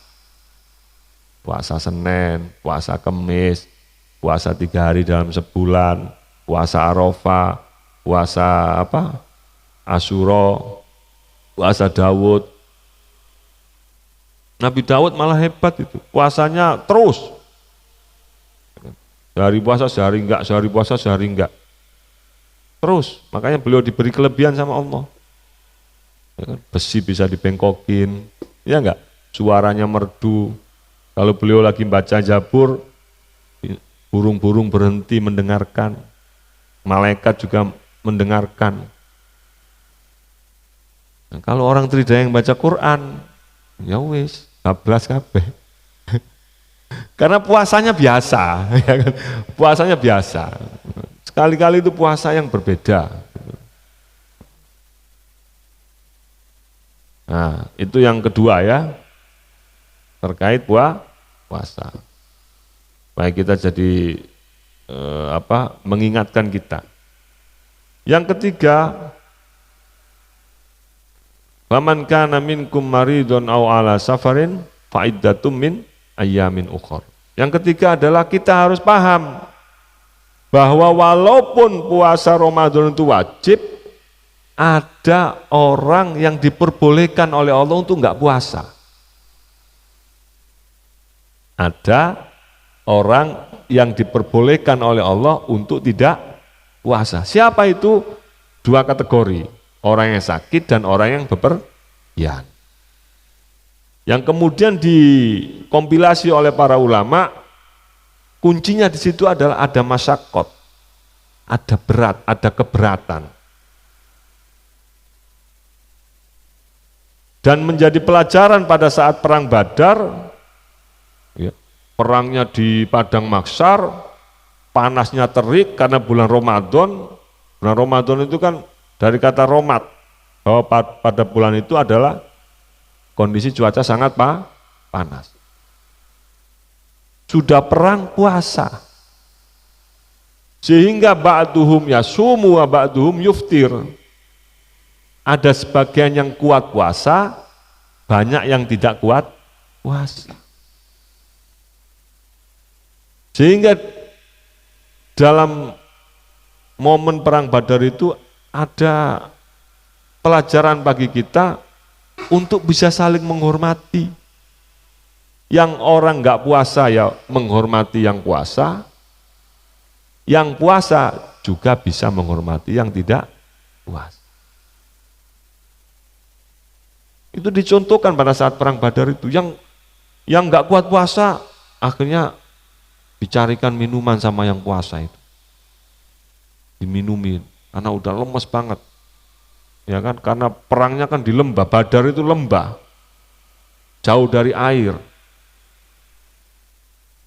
Puasa Senin, puasa Kemis, puasa 3 hari dalam sebulan, puasa Arafah, puasa Asyura, puasa Daud. Nabi Daud malah hebat itu, puasanya terus. Sehari puasa, sehari enggak, sehari puasa, sehari enggak. Terus, makanya beliau diberi kelebihan sama Allah. Ya kan? Besi bisa dibengkokin, ya enggak? Suaranya merdu. Kalau beliau lagi baca Zabur, burung-burung berhenti mendengarkan. Malaikat juga mendengarkan. Nah, kalau orang tridaya yang baca Quran, ya wis, 12 kabeh. Karena puasanya biasa, ya kan? Puasanya biasa. Sekali-kali itu puasa yang berbeda. Nah, itu yang kedua ya, terkait puasa. Baik kita jadi mengingatkan kita. Yang ketiga, faman kana minkum maridun aw ala safarin fa iddatum min ayyamin ukhra. Yang ketiga adalah kita harus paham bahwa walaupun puasa Ramadan itu wajib, ada orang yang diperbolehkan oleh Allah untuk enggak puasa. Ada orang yang diperbolehkan oleh Allah untuk tidak puasa. Siapa itu? 2 kategori, orang yang sakit dan orang yang bepergian. Yang kemudian dikompilasi oleh para ulama, kuncinya di situ adalah ada masyaqqat, ada berat, ada keberatan. Dan menjadi pelajaran pada saat perang Badar, ya, perangnya di padang mahsyar, panasnya terik karena bulan Ramadan. Bulan Ramadan itu kan dari kata romat, bahwa pada bulan itu adalah kondisi cuaca sangat panas. Sudah perang puasa. Sehingga ba'duhum yasumu wa ba'duhum yuftir. Ada sebagian yang kuat puasa, banyak yang tidak kuat puasa. Sehingga dalam momen perang Badar itu ada pelajaran bagi kita untuk bisa saling menghormati. Yang orang nggak puasa ya menghormati yang puasa, yang puasa juga bisa menghormati yang tidak puasa. Itu dicontohkan pada saat perang Badar itu, yang nggak kuat puasa akhirnya dicarikan minuman sama yang puasa itu, diminumin karena udah lemes banget, ya kan? Karena perangnya kan di lembah, Badar itu lembah, jauh dari air,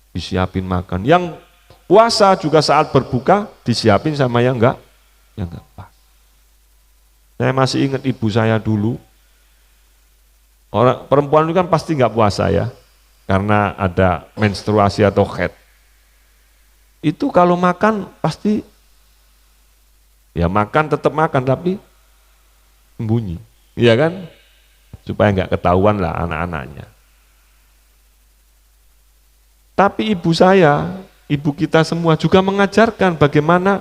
disiapin makan. Yang puasa juga saat berbuka disiapin sama yang enggak puasa. Saya masih ingat ibu saya dulu, orang perempuan itu kan pasti enggak puasa ya, karena ada menstruasi atau haid. Itu kalau makan pasti ya makan, tetap makan tapi sembunyi, iya kan? Supaya enggak ketahuan lah anak-anaknya. Tapi ibu saya, ibu kita semua juga mengajarkan bagaimana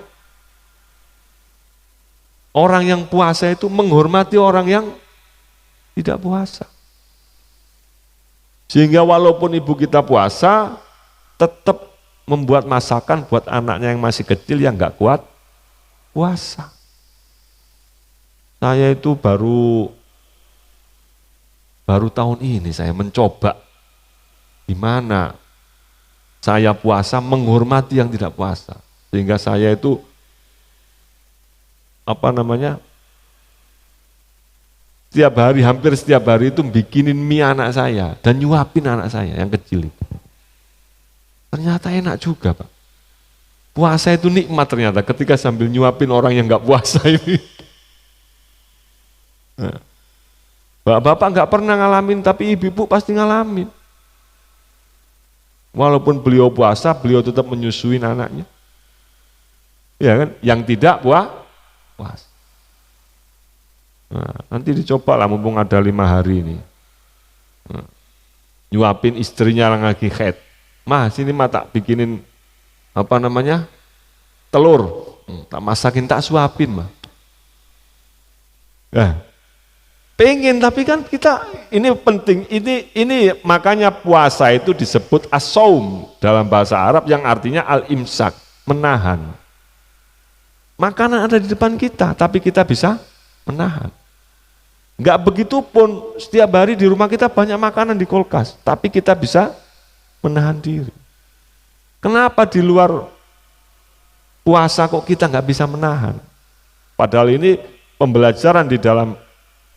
orang yang puasa itu menghormati orang yang tidak puasa. Sehingga walaupun ibu kita puasa, tetap membuat masakan buat anaknya yang masih kecil yang nggak kuat puasa. Saya itu baru tahun ini saya mencoba gimana saya puasa menghormati yang tidak puasa. Sehingga saya itu hampir setiap hari itu bikinin mie anak saya dan nyuapin anak saya yang kecil itu. Ternyata enak juga, Pak. Puasa itu nikmat ternyata ketika sambil nyuapin orang yang nggak puasa ini. Nah, bapak-bapak nggak pernah ngalamin, tapi ibu-ibu pasti ngalamin. Walaupun beliau puasa, beliau tetap menyusuin anaknya. Ya kan? Yang tidak puasa. Nah, nanti dicoba lah mumpung ada 5 hari ini. Nah, nyuapin istrinya yang lagi haid. Sini tak bikinin telur. Tak masakin, tak suapin mah. Nah, pengen, tapi kan kita ini penting. Ini makanya puasa itu disebut as-saum dalam bahasa Arab yang artinya al-imsak, menahan. Makanan ada di depan kita, tapi kita bisa menahan. Enggak begitu pun setiap hari di rumah kita banyak makanan di kulkas, tapi kita bisa menahan diri. Kenapa di luar puasa kok kita nggak bisa menahan? Padahal ini pembelajaran di dalam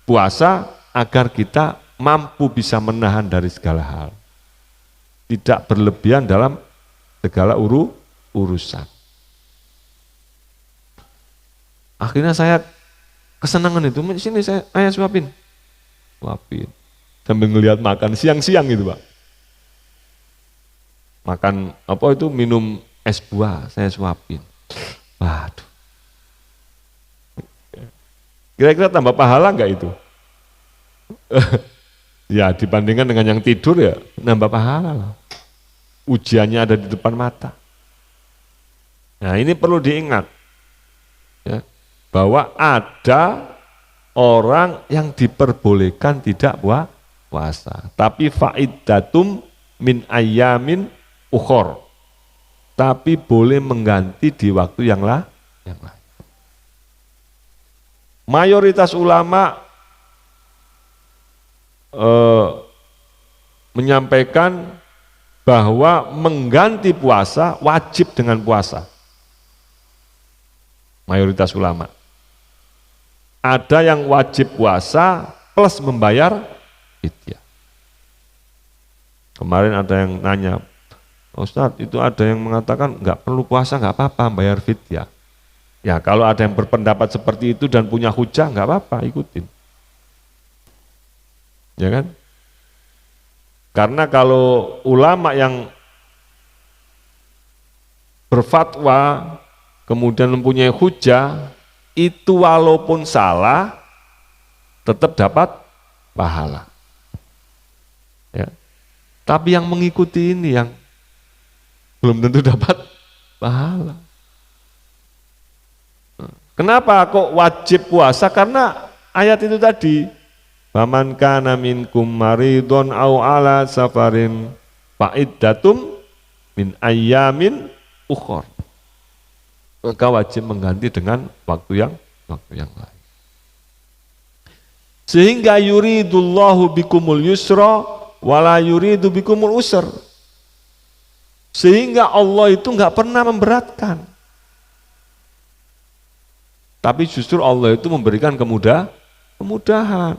puasa agar kita mampu bisa menahan dari segala hal. Tidak berlebihan dalam segala urusan. Akhirnya saya kesenangan itu, sini saya suapin. Sambil ngelihat makan siang-siang gitu, Pak. Makan minum es buah, saya suapin. Waduh. Kira-kira tambah pahala enggak itu? Ya dibandingkan dengan yang tidur ya nambah pahala lah. Ujiannya ada di depan mata. Nah ini perlu diingat ya, bahwa ada orang yang diperbolehkan tidak puasa, tapi fa'iddatum min ayyamin ukhor, tapi boleh mengganti di waktu yang lain. Mayoritas ulama menyampaikan bahwa mengganti puasa wajib dengan puasa. Mayoritas ulama. Ada yang wajib puasa plus membayar fidyah. Kemarin ada yang nanya, Ustadz itu ada yang mengatakan nggak perlu puasa, nggak apa-apa bayar fidyah. Ya kalau ada yang berpendapat seperti itu dan punya hujah nggak apa-apa, ikutin. Ya kan? Karena kalau ulama yang berfatwa kemudian mempunyai hujah, itu walaupun salah tetap dapat pahala. Ya. Tapi yang mengikuti ini yang belum tentu dapat pahala. Kenapa kok wajib puasa? Karena ayat itu tadi, faman kana minkum maridun au ala safarin fa'iddatum min ayyamin ukhor. Maka wajib mengganti dengan waktu yang lain. Sehingga yuridullahu bikumul yusra wala yuridu bikumul usr. Sehingga Allah itu enggak pernah memberatkan. Tapi justru Allah itu memberikan kemudahan.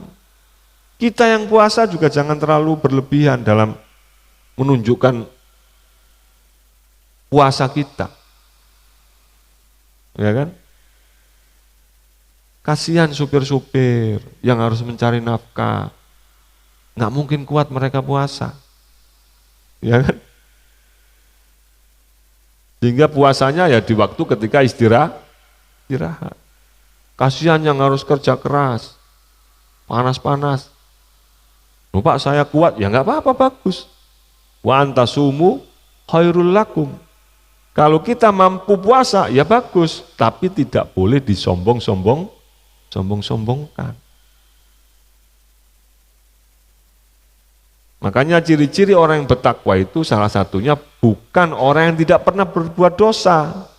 Kita yang puasa juga jangan terlalu berlebihan dalam menunjukkan puasa kita. Ya kan? Kasihan supir-supir yang harus mencari nafkah. Nggak mungkin kuat mereka puasa. Ya kan? Sehingga puasanya ya di waktu ketika istirahat. Kasihan yang harus kerja keras, panas-panas. Pak saya kuat, ya nggak apa-apa, bagus. Wa antasumu khairul lakum. Kalau kita mampu puasa, ya bagus, tapi tidak boleh disombong-sombongkan. Makanya ciri-ciri orang yang bertakwa itu salah satunya bukan orang yang tidak pernah berbuat dosa.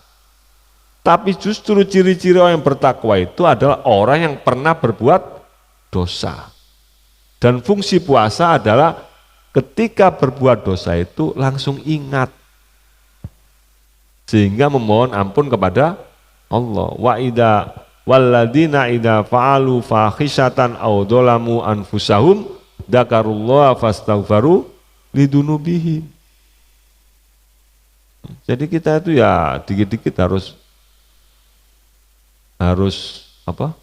Tapi justru ciri-ciri orang yang bertakwa itu adalah orang yang pernah berbuat dosa. Dan fungsi puasa adalah ketika berbuat dosa itu langsung ingat. Sehingga memohon ampun kepada Allah. Wa idza walladzina idza fa'alu fahisatan aw dzalamu anfusahum dzakarullaha fastaghfaru lidunubihim. Jadi kita itu ya dikit-dikit harus apa?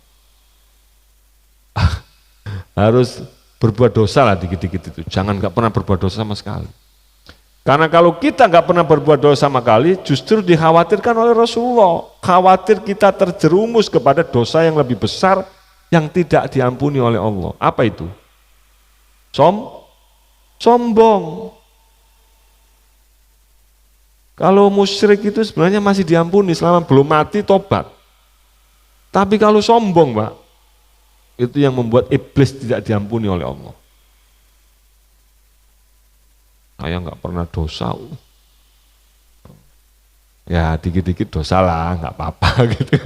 Harus berbuat dosa lah dikit-dikit itu. Jangan nggak pernah berbuat dosa sama sekali. Karena kalau kita nggak pernah berbuat dosa sama sekali, justru dikhawatirkan oleh Rasulullah. Khawatir kita terjerumus kepada dosa yang lebih besar yang tidak diampuni oleh Allah. Apa itu? Sombong. Kalau musyrik itu sebenarnya masih diampuni selama belum mati tobat. Tapi kalau sombong, Pak, itu yang membuat iblis tidak diampuni oleh Allah. Saya nggak pernah dosa. Ya dikit-dikit dosa lah, nggak apa-apa gitu.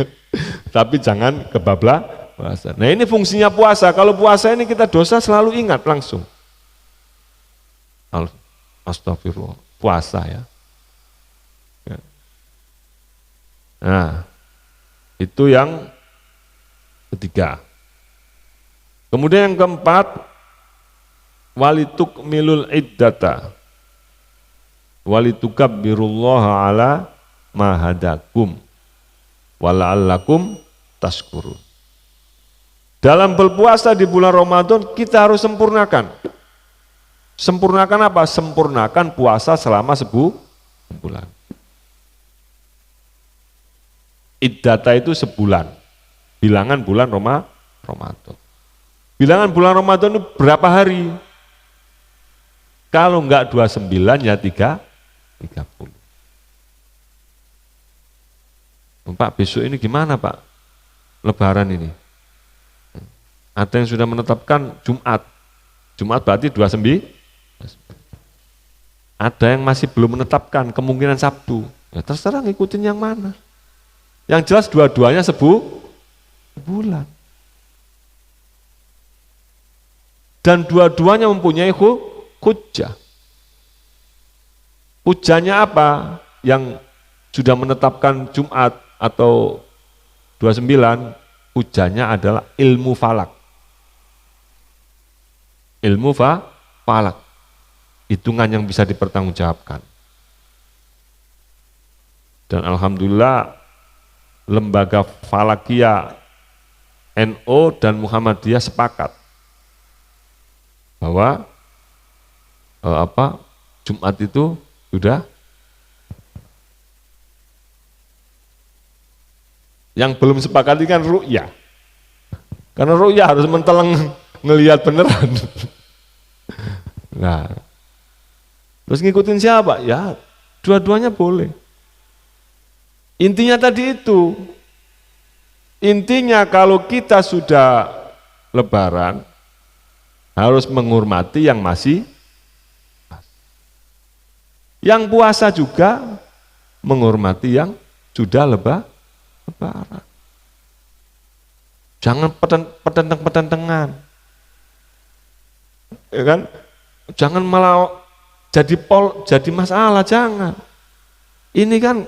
Tapi jangan kebablas puasa. Nah ini fungsinya puasa. Kalau puasa ini kita dosa selalu ingat langsung. Astagfirullah, puasa ya. Nah, itu yang ketiga. Kemudian yang keempat, walitukmilul iddata walitukabbirullaha ala ma hadakum wala'allakum tashkurun. Dalam berpuasa di bulan Ramadan kita harus sempurnakan. Sempurnakan apa? Sempurnakan puasa selama sebulan. Iddata itu sebulan. Bilangan bulan Ramadan. Bilangan bulan Ramadan itu berapa hari? Kalau enggak 29 ya 30. Pak, besok ini gimana Pak? Lebaran ini. Ada yang sudah menetapkan Jumat. Jumat berarti 29. Ada yang masih belum menetapkan, kemungkinan Sabtu. Ya terserah ngikutin yang mana. Yang jelas dua-duanya sebulan. Dan dua-duanya mempunyai hujjah. Hujjahnya apa? Yang sudah menetapkan Jumat atau 29, hujjahnya adalah ilmu falak. Ilmu falak. Hitungan yang bisa dipertanggungjawabkan. Dan alhamdulillah lembaga Falakiyah NO dan Muhammadiyah sepakat bahwa Jumat itu sudah. Yang belum sepakat kan ru'yah. Karena ru'yah harus menteleng ngelihat beneran. Nah, terus ngikutin siapa? Ya, dua-duanya boleh. Intinya tadi itu. Intinya kalau kita sudah lebaran, harus menghormati yang masih. Yang puasa juga menghormati yang sudah lebaran. Jangan petentengan. Ya kan? Jangan malah jadi masalah, jangan. Ini kan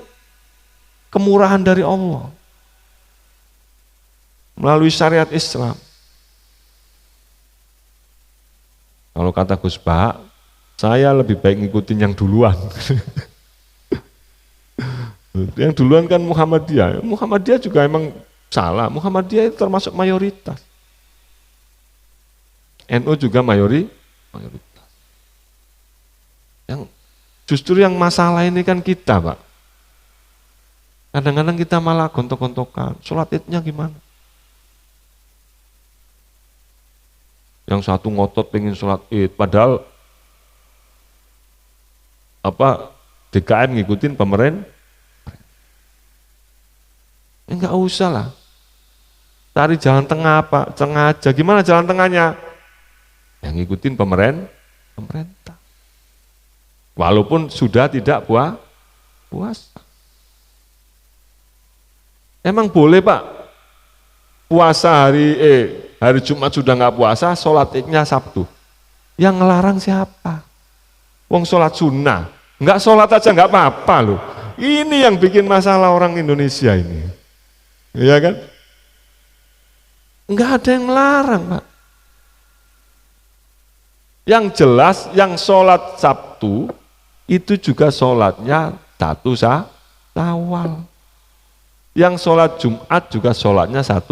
kemurahan dari Allah melalui syariat Islam. Kalau kata Gus Bah, saya lebih baik ngikutin yang duluan. Yang duluan kan Muhammadiyah. Muhammadiyah juga emang salah. Muhammadiyah itu termasuk mayoritas. NU juga mayoritas. Justru yang masalah ini kan kita, Pak. Kadang-kadang kita malah gontok-gontokan. Sholat idnya gimana? Yang satu ngotot pengen sholat id, padahal DKM ngikutin pemerintah. Enggak usah lah. Cari jalan tengah apa? Tengah aja. Gimana jalan tengahnya? Yang ngikutin pemerintah. Walaupun sudah tidak puasa. Emang boleh Pak? Puasa hari Jumat sudah nggak puasa, sholat idnya Sabtu. Yang ngelarang siapa? Wong sholat sunnah, nggak sholat aja nggak apa-apa loh. Ini yang bikin masalah orang Indonesia ini, iya kan? Nggak ada yang melarang Pak. Yang jelas, yang sholat Sabtu itu juga sholatnya 1 Syawal. Yang sholat Jumat juga sholatnya 1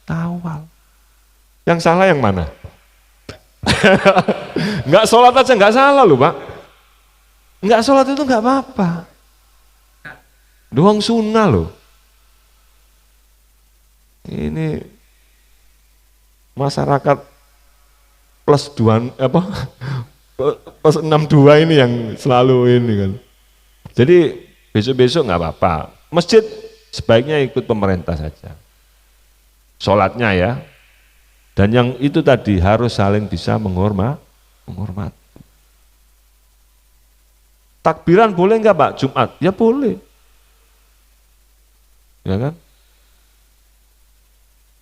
Syawal. Yang salah yang mana? Nggak sholat aja nggak salah loh Pak. Nggak sholat itu nggak apa-apa. Doang sunnah loh. Ini masyarakat plus 2 apa plus 62 ini yang selalu ini kan. Jadi besok-besok nggak apa-apa. Masjid sebaiknya ikut pemerintah saja. Sholatnya ya. Dan yang itu tadi harus saling bisa menghormat. Takbiran boleh nggak Pak Jumat? Ya boleh. Ya kan?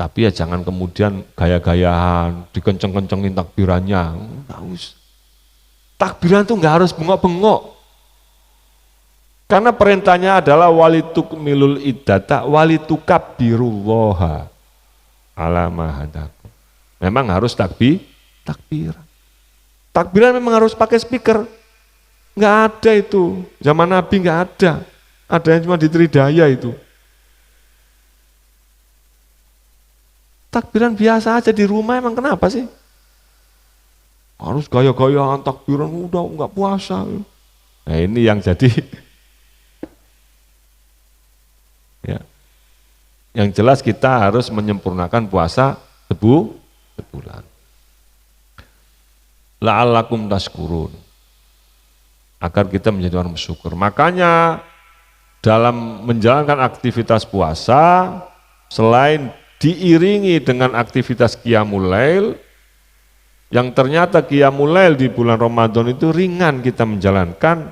Tapi ya jangan kemudian gaya-gayaan, dikenceng-kencengin takbirannya. Nggak usah. Takbiran itu nggak harus bengok-bengok. Karena perintahnya adalah walitukmilul iddata walitukabbirullaha ala ma hadakum. Memang harus takbiran. Takbiran memang harus pakai speaker. Nggak ada itu. Zaman Nabi nggak ada. Adanya cuma di Tridaya itu. Takbiran biasa aja di rumah emang kenapa sih? Harus gaya-gayaan takbiran udah nggak puasa. Nah ini yang jadi ya. Yang jelas kita harus menyempurnakan puasa sebulan. La'allakum tashkurun. Agar kita menjadi orang bersyukur. Makanya dalam menjalankan aktivitas puasa selain diiringi dengan aktivitas qiyamul lail, yang ternyata qiyamul lail di bulan Ramadan itu ringan kita menjalankan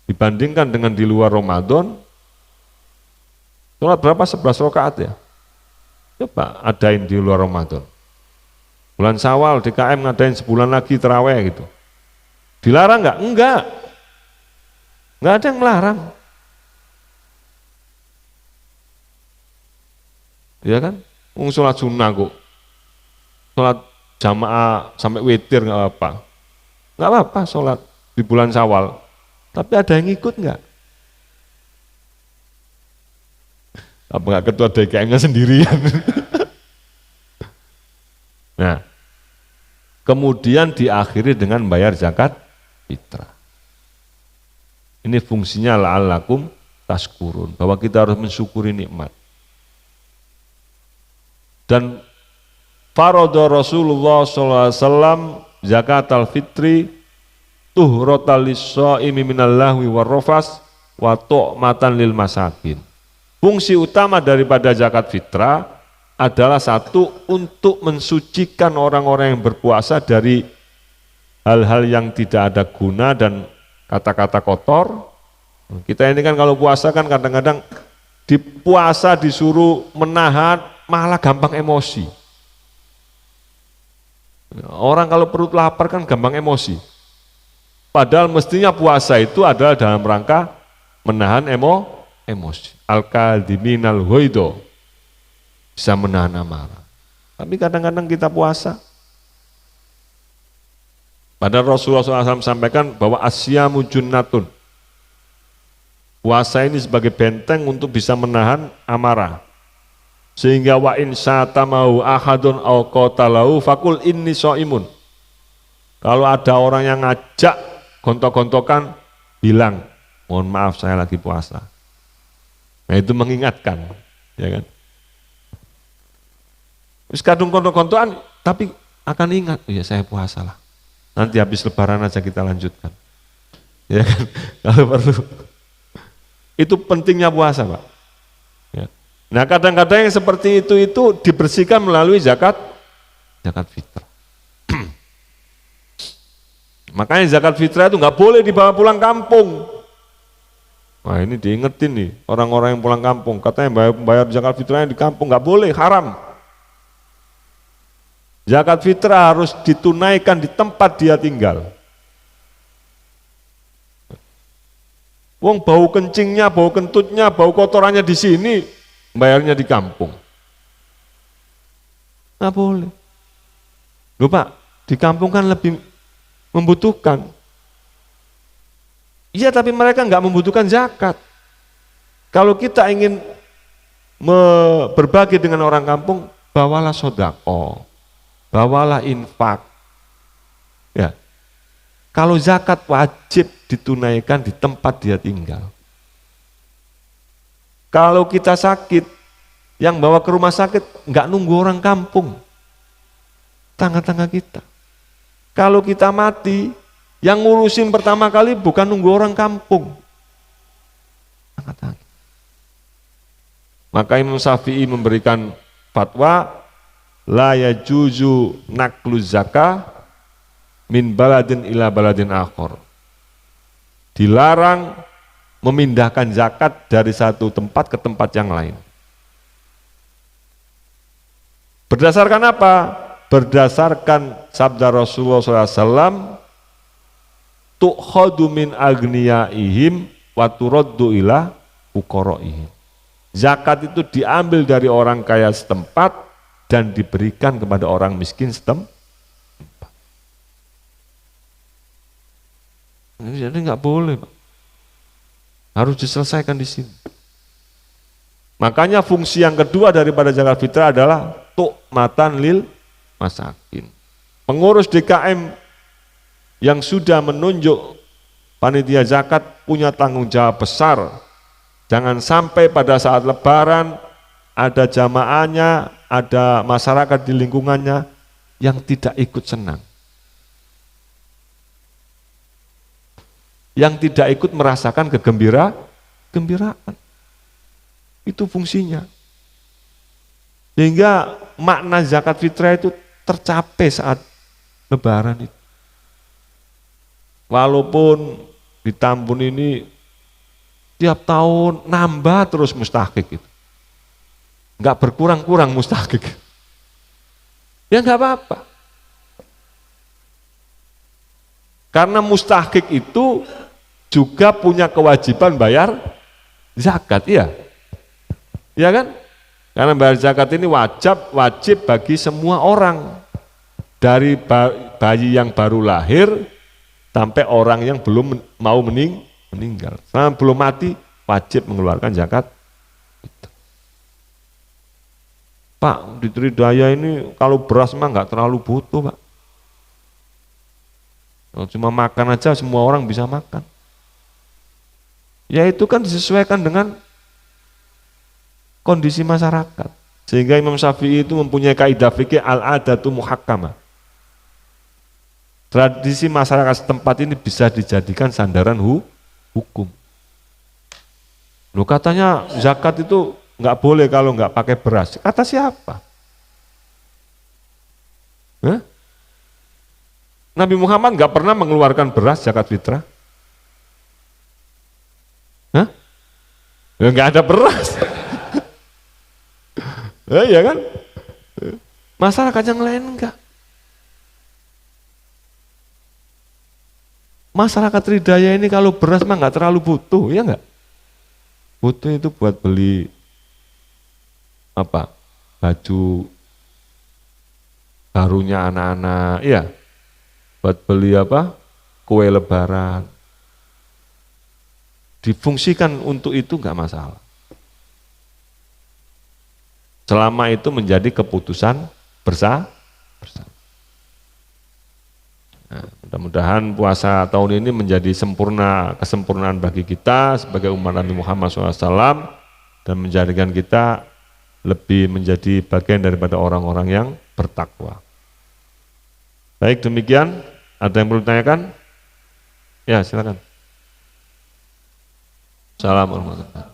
dibandingkan dengan di luar Ramadan. Sholat berapa? 11 rakaat ya? Coba adain di luar Ramadan. Bulan Syawal DKM ngadain sebulan lagi terawih gitu. Dilarang nggak? Enggak. Nggak ada yang melarang. Ya kan? Sholat sunnah kok. Sholat jamaah sampai witir nggak apa. Nggak apa-apa sholat di bulan Syawal. Tapi ada yang ikut nggak? Apa nggak ketua DKM-nya sendirian? Nah, kemudian diakhiri dengan bayar zakat fitrah. Ini fungsinya la'allakum tashkurun, bahwa kita harus mensyukuri nikmat. Dan faradha Rasulullah SAW zakat al-fitri tuhrotal lis-shaimi minal lahwi warrafas wa tu'matan lil masakin. Fungsi utama daripada zakat fitrah adalah satu, untuk mensucikan orang-orang yang berpuasa dari hal-hal yang tidak ada guna dan kata-kata kotor. Kita ini kan kalau puasa kan kadang-kadang di puasa disuruh menahan, malah gampang emosi. Orang kalau perut lapar kan gampang emosi. Padahal mestinya puasa itu adalah dalam rangka menahan emosi. Al-kadhiminal ghaidha, bisa menahan amarah. Tapi kadang-kadang kita puasa. Padahal Rasulullah SAW sampaikan bahwa asyamu junnatun. Puasa ini sebagai benteng untuk bisa menahan amarah. Sehingga wa in syatamahu ahadun aw qatalahu fakul inni shaimun. Kalau ada orang yang ngajak gontok-gontokan, bilang, mohon maaf saya lagi puasa. Nah itu mengingatkan, ya kan? Terus kadung gontok-gontokan, tapi akan ingat, oh ya saya puasa lah. Nanti habis lebaran aja kita lanjutkan. Ya kan? Kalau perlu. Itu pentingnya puasa, Pak. Ya. Nah kadang-kadang yang seperti itu dibersihkan melalui zakat fitrah. Makanya zakat fitrah itu nggak boleh dibawa pulang kampung. Nah ini diingetin nih orang-orang yang pulang kampung, katanya bayar zakat fitrahnya di kampung, nggak boleh, haram. Zakat fitrah harus ditunaikan di tempat dia tinggal. Wong bau kencingnya, bau kentutnya, bau kotorannya di sini, bayarnya di kampung. Nggak boleh. Loh Pak, di kampung kan lebih membutuhkan. Iya, tapi mereka nggak membutuhkan zakat. Kalau kita ingin berbagi dengan orang kampung, bawalah sodako, bawalah infak. Ya, kalau zakat wajib ditunaikan di tempat dia tinggal. Kalau kita sakit, yang bawa ke rumah sakit nggak nunggu orang kampung, tangga-tangga kita. Kalau kita mati, yang ngurusin pertama kali bukan nunggu orang kampung, tangga-tangga. Maka Imam Syafi'i memberikan fatwa, la yajuzu naklu zakah min baladin ila baladin akhor. Dilarang memindahkan zakat dari satu tempat ke tempat yang lain. Berdasarkan apa? Berdasarkan sabda Rasulullah SAW, tu'khadu min agniyaihim wa turaddu ila fuqaraihim. Zakat itu diambil dari orang kaya setempat dan diberikan kepada orang miskin setempat. Jadi nggak boleh, Pak. Harus diselesaikan di sini. Makanya fungsi yang kedua daripada zakat fitrah adalah tu'matan lil masakin. Pengurus DKM yang sudah menunjuk panitia zakat punya tanggung jawab besar. Jangan sampai pada saat lebaran ada jamaahnya, ada masyarakat di lingkungannya yang tidak ikut senang. Yang tidak ikut merasakan kegembiraan. Itu fungsinya. Sehingga makna zakat fitrah itu tercapai saat lebaran itu. Walaupun di Tambun ini tiap tahun nambah terus mustahqiq itu. Enggak berkurang-kurang mustahqiq. Ya enggak apa-apa. Karena mustahqiq itu juga punya kewajiban bayar zakat, iya. Iya kan? Karena bayar zakat ini wajib bagi semua orang. Dari bayi yang baru lahir sampai orang yang belum mau meninggal. Selama belum mati wajib mengeluarkan zakat. Pak, di Tridaya ini kalau beras mah nggak terlalu butuh, Pak. Kalau cuma makan aja semua orang bisa makan. Ya itu kan disesuaikan dengan kondisi masyarakat. Sehingga Imam Syafi'i itu mempunyai kaidah fikih al-adatu muhakkamah. Tradisi masyarakat setempat ini bisa dijadikan sandaran hukum. Loh, katanya zakat itu nggak boleh kalau nggak pakai beras. Kata siapa? Hah? Nabi Muhammad nggak pernah mengeluarkan beras zakat fitrah. Hah? Ya nggak ada beras. Ya kan? Masyarakat yang lain enggak. Masyarakat Tridaya ini kalau beras mah nggak terlalu butuh, ya enggak? Butuh itu buat beli apa? Baju barunya anak-anak, iya. Buat beli apa? Kue lebaran. Difungsikan untuk itu enggak masalah. Selama itu menjadi keputusan bersama. Nah, mudah-mudahan puasa tahun ini menjadi kesempurnaan bagi kita sebagai umat Nabi Muhammad SAW dan menjadikan kita lebih menjadi bagian daripada orang-orang yang bertakwa. Baik, demikian. Ada yang perlu ditanyakan? Ya, silakan. Assalamualaikum warahmatullahi wabarakatuh.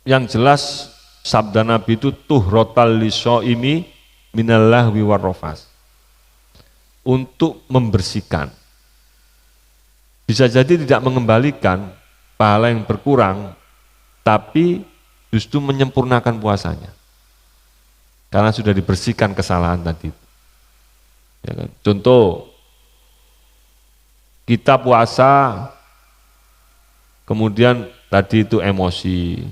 Yang jelas sabda Nabi itu tuhrotal lisoimi minallahwi warrofas, untuk membersihkan. Bisa jadi tidak mengembalikan pahala yang berkurang, tapi justru menyempurnakan puasanya. Karena sudah dibersihkan kesalahan tadi. Ya kan? Contoh, kita puasa, kemudian tadi itu emosi,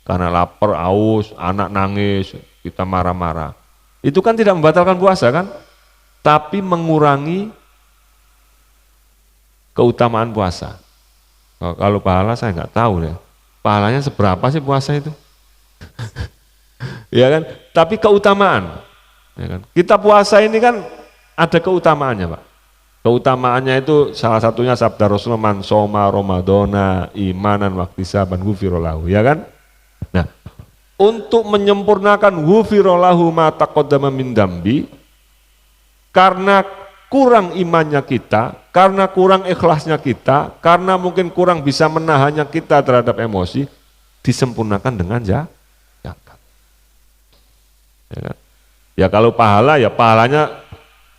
karena lapar, haus, anak nangis, kita marah-marah. Itu kan tidak membatalkan puasa kan? Tapi mengurangi keutamaan puasa. Kalau pahala saya nggak tahu ya. Pahalanya seberapa sih puasa itu? Ya kan? Tapi keutamaan, ya kan? Kita puasa ini kan ada keutamaannya, Pak. Keutamaannya itu salah satunya sabda Rasulullah, man soma Ramadana imanan wahtisaban ghufira lahu, ya kan? Nah, untuk menyempurnakan ghufira lahu ma taqaddama min dambi, karena kurang imannya kita, karena kurang ikhlasnya kita, karena mungkin kurang bisa menahannya kita terhadap emosi, disempurnakan dengan zakat. Ya kan? Ya kalau pahala, ya pahalanya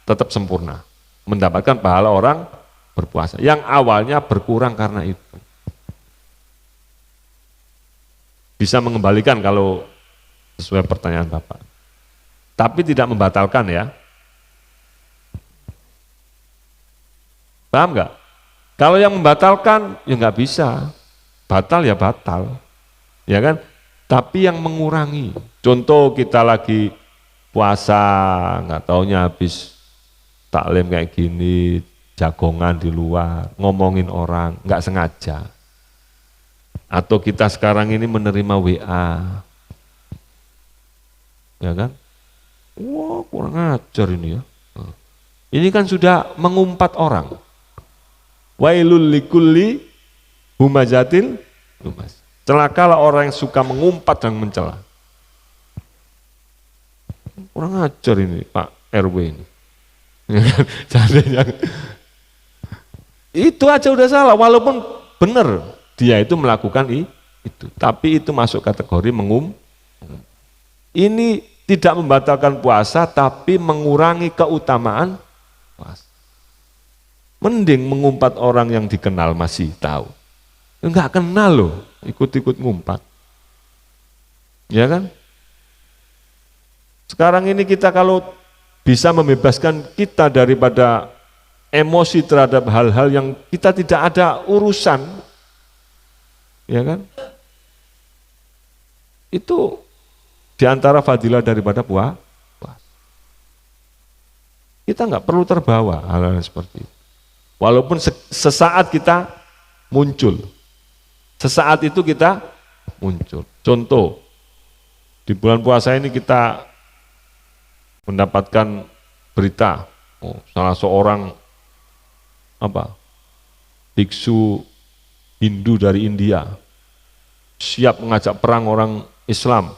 tetap sempurna, mendapatkan pahala orang berpuasa yang awalnya berkurang karena itu. Bisa mengembalikan kalau sesuai pertanyaan Bapak, tapi tidak membatalkan ya. Paham nggak? Kalau yang membatalkan ya nggak bisa, batal ya batal, ya kan? Tapi yang mengurangi, contoh kita lagi puasa, nggak taunya habis taklim kayak gini, jagongan di luar, ngomongin orang, nggak sengaja. Atau kita sekarang ini menerima WA, ya kan? Wah, kurang ajar ini ya. Ini kan sudah mengumpat orang. Wailul likulli humazatil lumaz. Celakalah orang yang suka mengumpat dan mencela. Kurang ajar ini Pak RW ini. Itu aja udah salah, walaupun benar dia itu melakukan itu, tapi itu masuk kategori Ini tidak membatalkan puasa, tapi mengurangi keutamaan puasa. Mending mengumpat orang yang dikenal masih tahu. Enggak kenal loh, ikut-ikut ngumpat. Ya kan? Sekarang ini kita kalau bisa membebaskan kita daripada emosi terhadap hal-hal yang kita tidak ada urusan, ya kan? Itu diantara fadilah daripada puasa. Kita nggak perlu terbawa hal-hal seperti itu. Walaupun sesaat kita muncul, sesaat itu kita muncul. Contoh, di bulan puasa ini kita mendapatkan berita, salah seorang biksu Hindu dari India siap mengajak perang orang Islam,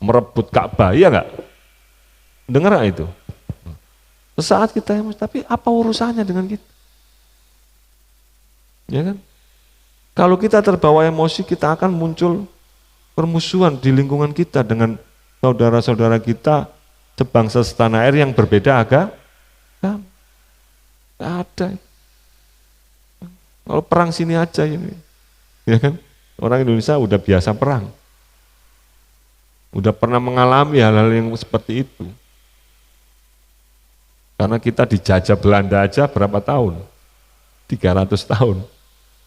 merebut Ka'bah, ya enggak? Dengar gak itu? Sesaat kita emosi, tapi apa urusannya dengan kita? Ya kan? Kalau kita terbawa emosi, kita akan muncul permusuhan di lingkungan kita dengan saudara-saudara kita sebangsa setanah air yang berbeda agama. Nggak ada. Kalau perang sini aja ini, ya kan? Orang Indonesia udah biasa perang, udah pernah mengalami hal-hal yang seperti itu. Karena kita dijajah Belanda aja berapa tahun? 300 tahun.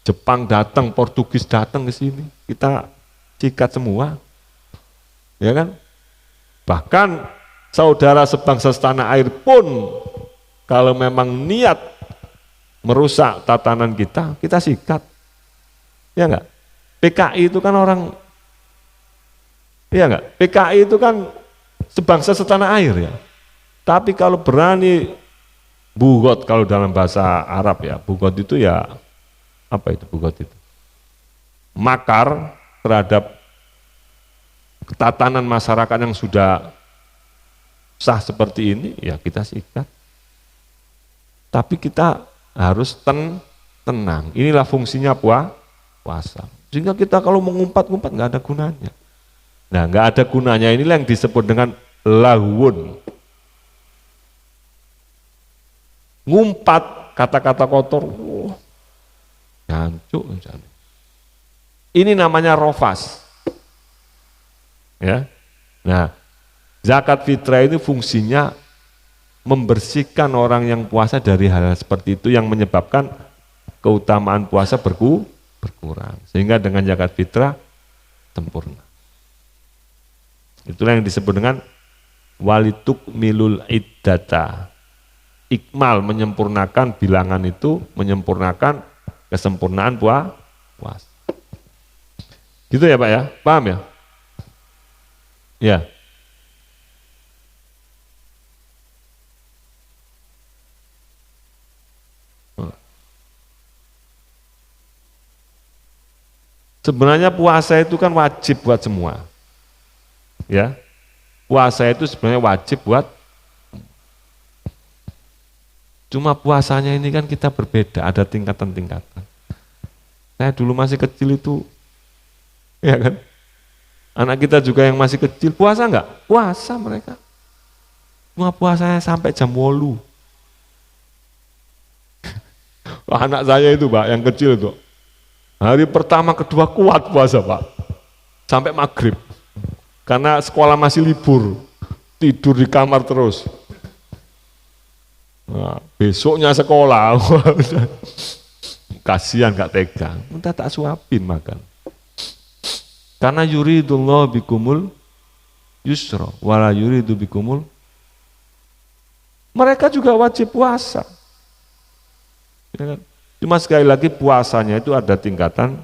Jepang datang, Portugis datang ke sini, kita sikat semua, ya kan? Bahkan saudara sebangsa setanah air pun kalau memang niat merusak tatanan kita, kita sikat, ya enggak? PKI itu kan orang, ya enggak? PKI itu kan sebangsa setanah air ya. Tapi kalau berani bugot, kalau dalam bahasa Arab ya, bugot itu ya, apa itu bugot itu? Makar terhadap tatanan masyarakat yang sudah sah seperti ini, ya kita sikat. Tapi kita harus tenang. Inilah fungsinya puasa. Sehingga kita kalau mengumpat-ngumpat nggak ada gunanya. Nah, nggak ada gunanya inilah yang disebut dengan lahwun. Ngumpat kata-kata kotor, jancuk. Ini namanya rofas. Ya. Nah, zakat fitrah itu fungsinya membersihkan orang yang puasa dari hal seperti itu yang menyebabkan keutamaan puasa berkurang. Sehingga dengan zakat fitrah sempurna. Itulah yang disebut dengan walituk milul iddata. Ikmal, menyempurnakan bilangan itu, menyempurnakan kesempurnaan puasa. Gitu ya Pak ya? Paham ya? Ya. Sebenarnya puasa itu kan wajib buat semua. Ya. Puasa itu sebenarnya wajib buat, cuma puasanya ini kan kita berbeda, ada tingkatan-tingkatan. Saya dulu masih kecil itu, ya kan? Anak kita juga yang masih kecil, puasa enggak? Puasa mereka. Cuma puasanya sampai jam 8. Anak saya itu Pak, yang kecil itu, hari pertama kedua kuat puasa Pak, sampai maghrib. Karena sekolah masih libur, tidur di kamar terus. Nah, besoknya sekolah, kasihan gak tega, minta tak suapin makan. Karena yuridullah bikumul yusra, wala yuridu bikumul. Mereka juga wajib puasa. Ya kan? Cuma sekali lagi puasanya itu ada tingkatan.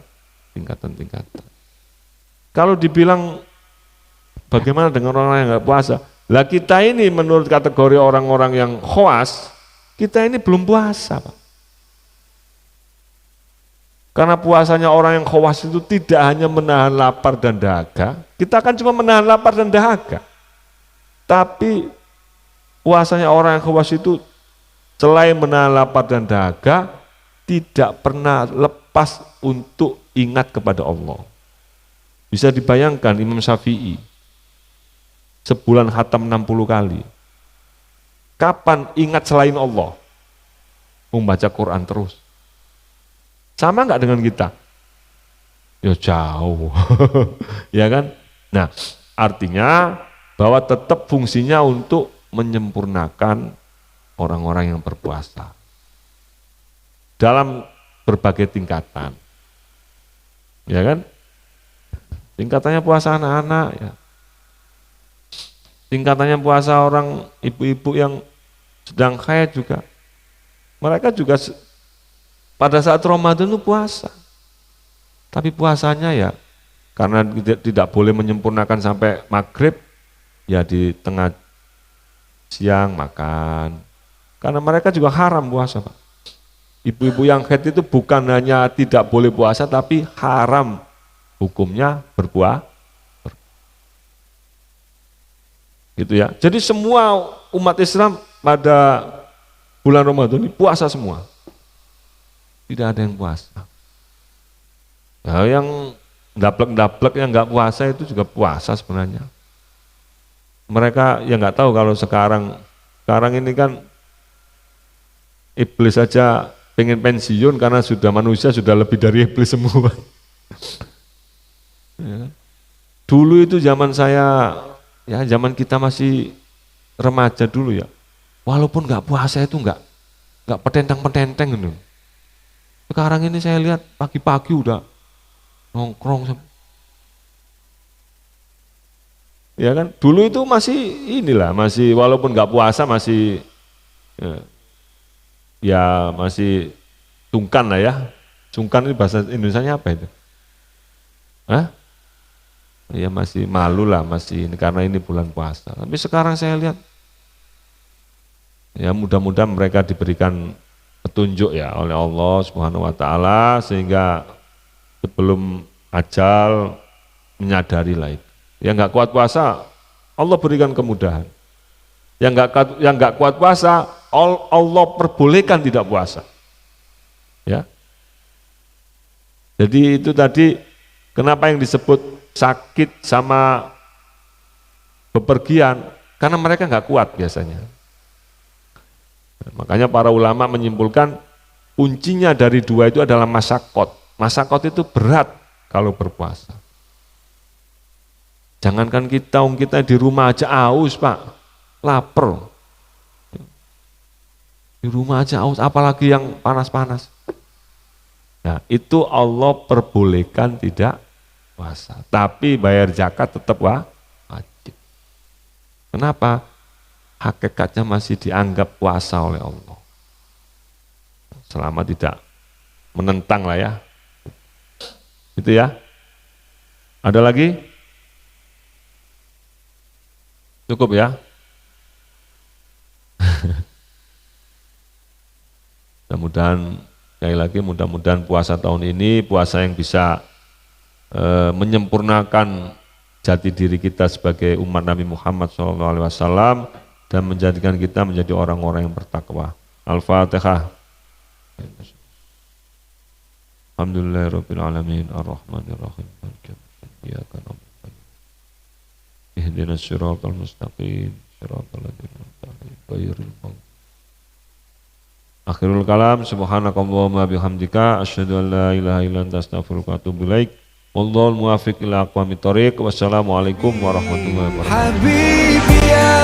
Kalau dibilang bagaimana dengan orang yang nggak puasa? Lah kita ini menurut kategori orang-orang yang khawas, kita ini belum puasa, Pak. Karena puasanya orang yang khawas itu tidak hanya menahan lapar dan dahaga, kita kan cuma menahan lapar dan dahaga. Tapi puasanya orang yang khawas itu selain menahan lapar dan dahaga, tidak pernah lepas untuk ingat kepada Allah. Bisa dibayangkan Imam Syafi'i sebulan khatam 60 kali. Kapan ingat selain Allah? Membaca Quran terus. Sama enggak dengan kita? Ya jauh. Ya kan? Nah, artinya bahwa tetap fungsinya untuk menyempurnakan orang-orang yang berpuasa dalam berbagai tingkatan. Ya kan? Tingkatannya puasa anak-anak ya. Tingkatannya puasa orang ibu-ibu yang sedang haid juga. Mereka juga pada saat Ramadan itu puasa. Tapi puasanya ya karena tidak boleh menyempurnakan sampai maghrib, ya di tengah siang makan. Karena mereka juga haram puasa, Pak. Ibu-ibu yang haid itu bukan hanya tidak boleh puasa, tapi haram hukumnya berpuasa. Gitu ya. Jadi semua umat Islam pada bulan Ramadan ini puasa semua. Tidak ada yang puasa. Nah, yang daplek-daplek yang nggak puasa itu juga puasa sebenarnya. Mereka ya nggak tahu kalau sekarang ini kan iblis saja pengen pensiun karena sudah manusia sudah lebih dari iblis semua. Ya. Dulu itu zaman saya, ya zaman kita masih remaja dulu ya, walaupun nggak puasa itu nggak petentang-petenteng gitu. Sekarang ini saya lihat pagi-pagi udah nongkrong. Ya kan, dulu itu masih inilah, masih walaupun nggak puasa masih ya masih sungkan lah ya. Sungkan itu bahasa Indonesianya apa itu? Hah? Ya masih malu lah, masih karena ini bulan puasa. Tapi sekarang saya lihat, ya mudah-mudahan mereka diberikan petunjuk ya oleh Allah Subhanahu Wa Taala sehingga sebelum ajal menyadari lah itu. Yang nggak kuat puasa, Allah berikan kemudahan. Yang nggak kuat puasa, Allah perbolehkan tidak puasa. Ya. Jadi itu tadi kenapa yang disebut sakit sama bepergian, karena mereka nggak kuat biasanya. Makanya para ulama menyimpulkan kuncinya dari dua itu adalah masakot. Masakot itu berat kalau berpuasa. Jangankan kita di rumah aja aus Pak, lapar. Di rumah aja aus, apalagi yang panas-panas. Nah itu Allah perbolehkan tidak puasa, tapi bayar zakat tetap wajib. Kenapa? Hakikatnya masih dianggap puasa oleh Allah. Selama tidak menentang lah ya. Itu ya. Ada lagi? Cukup ya? Mudah-mudahan, sekali lagi mudah-mudahan puasa tahun ini puasa yang bisa menyempurnakan jati diri kita sebagai umat Nabi Muhammad SAW dan menjadikan kita menjadi orang-orang yang bertakwa. Al-Fatihah. Alhamdulillahirabbil alamin arrahmanir rahim maliki yaumiddin iyyaka na'budu wa iyyaka nasta'in ihdinas siratal mustaqim siratal ladzina an'amta 'alaihim ghairil maghdubi. Akhirul kalam subhanakallahumma bihamdika asyhadu an la ilaha illa anta astaghfiruka wa atubu ilaik. Wallahul muwaffiq ila aqwamit thoriq. Wassalamualaikum warahmatullahi wabarakatuh. حبيبي يا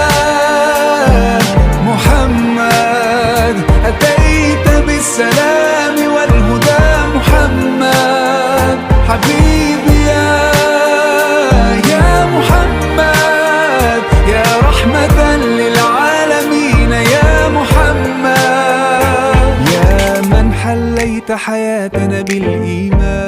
محمد أتيت بالسلام والهدى محمد حبيبي يا محمد يا رحمة للعالمين يا محمد يا من حليت حياتنا بالإيمان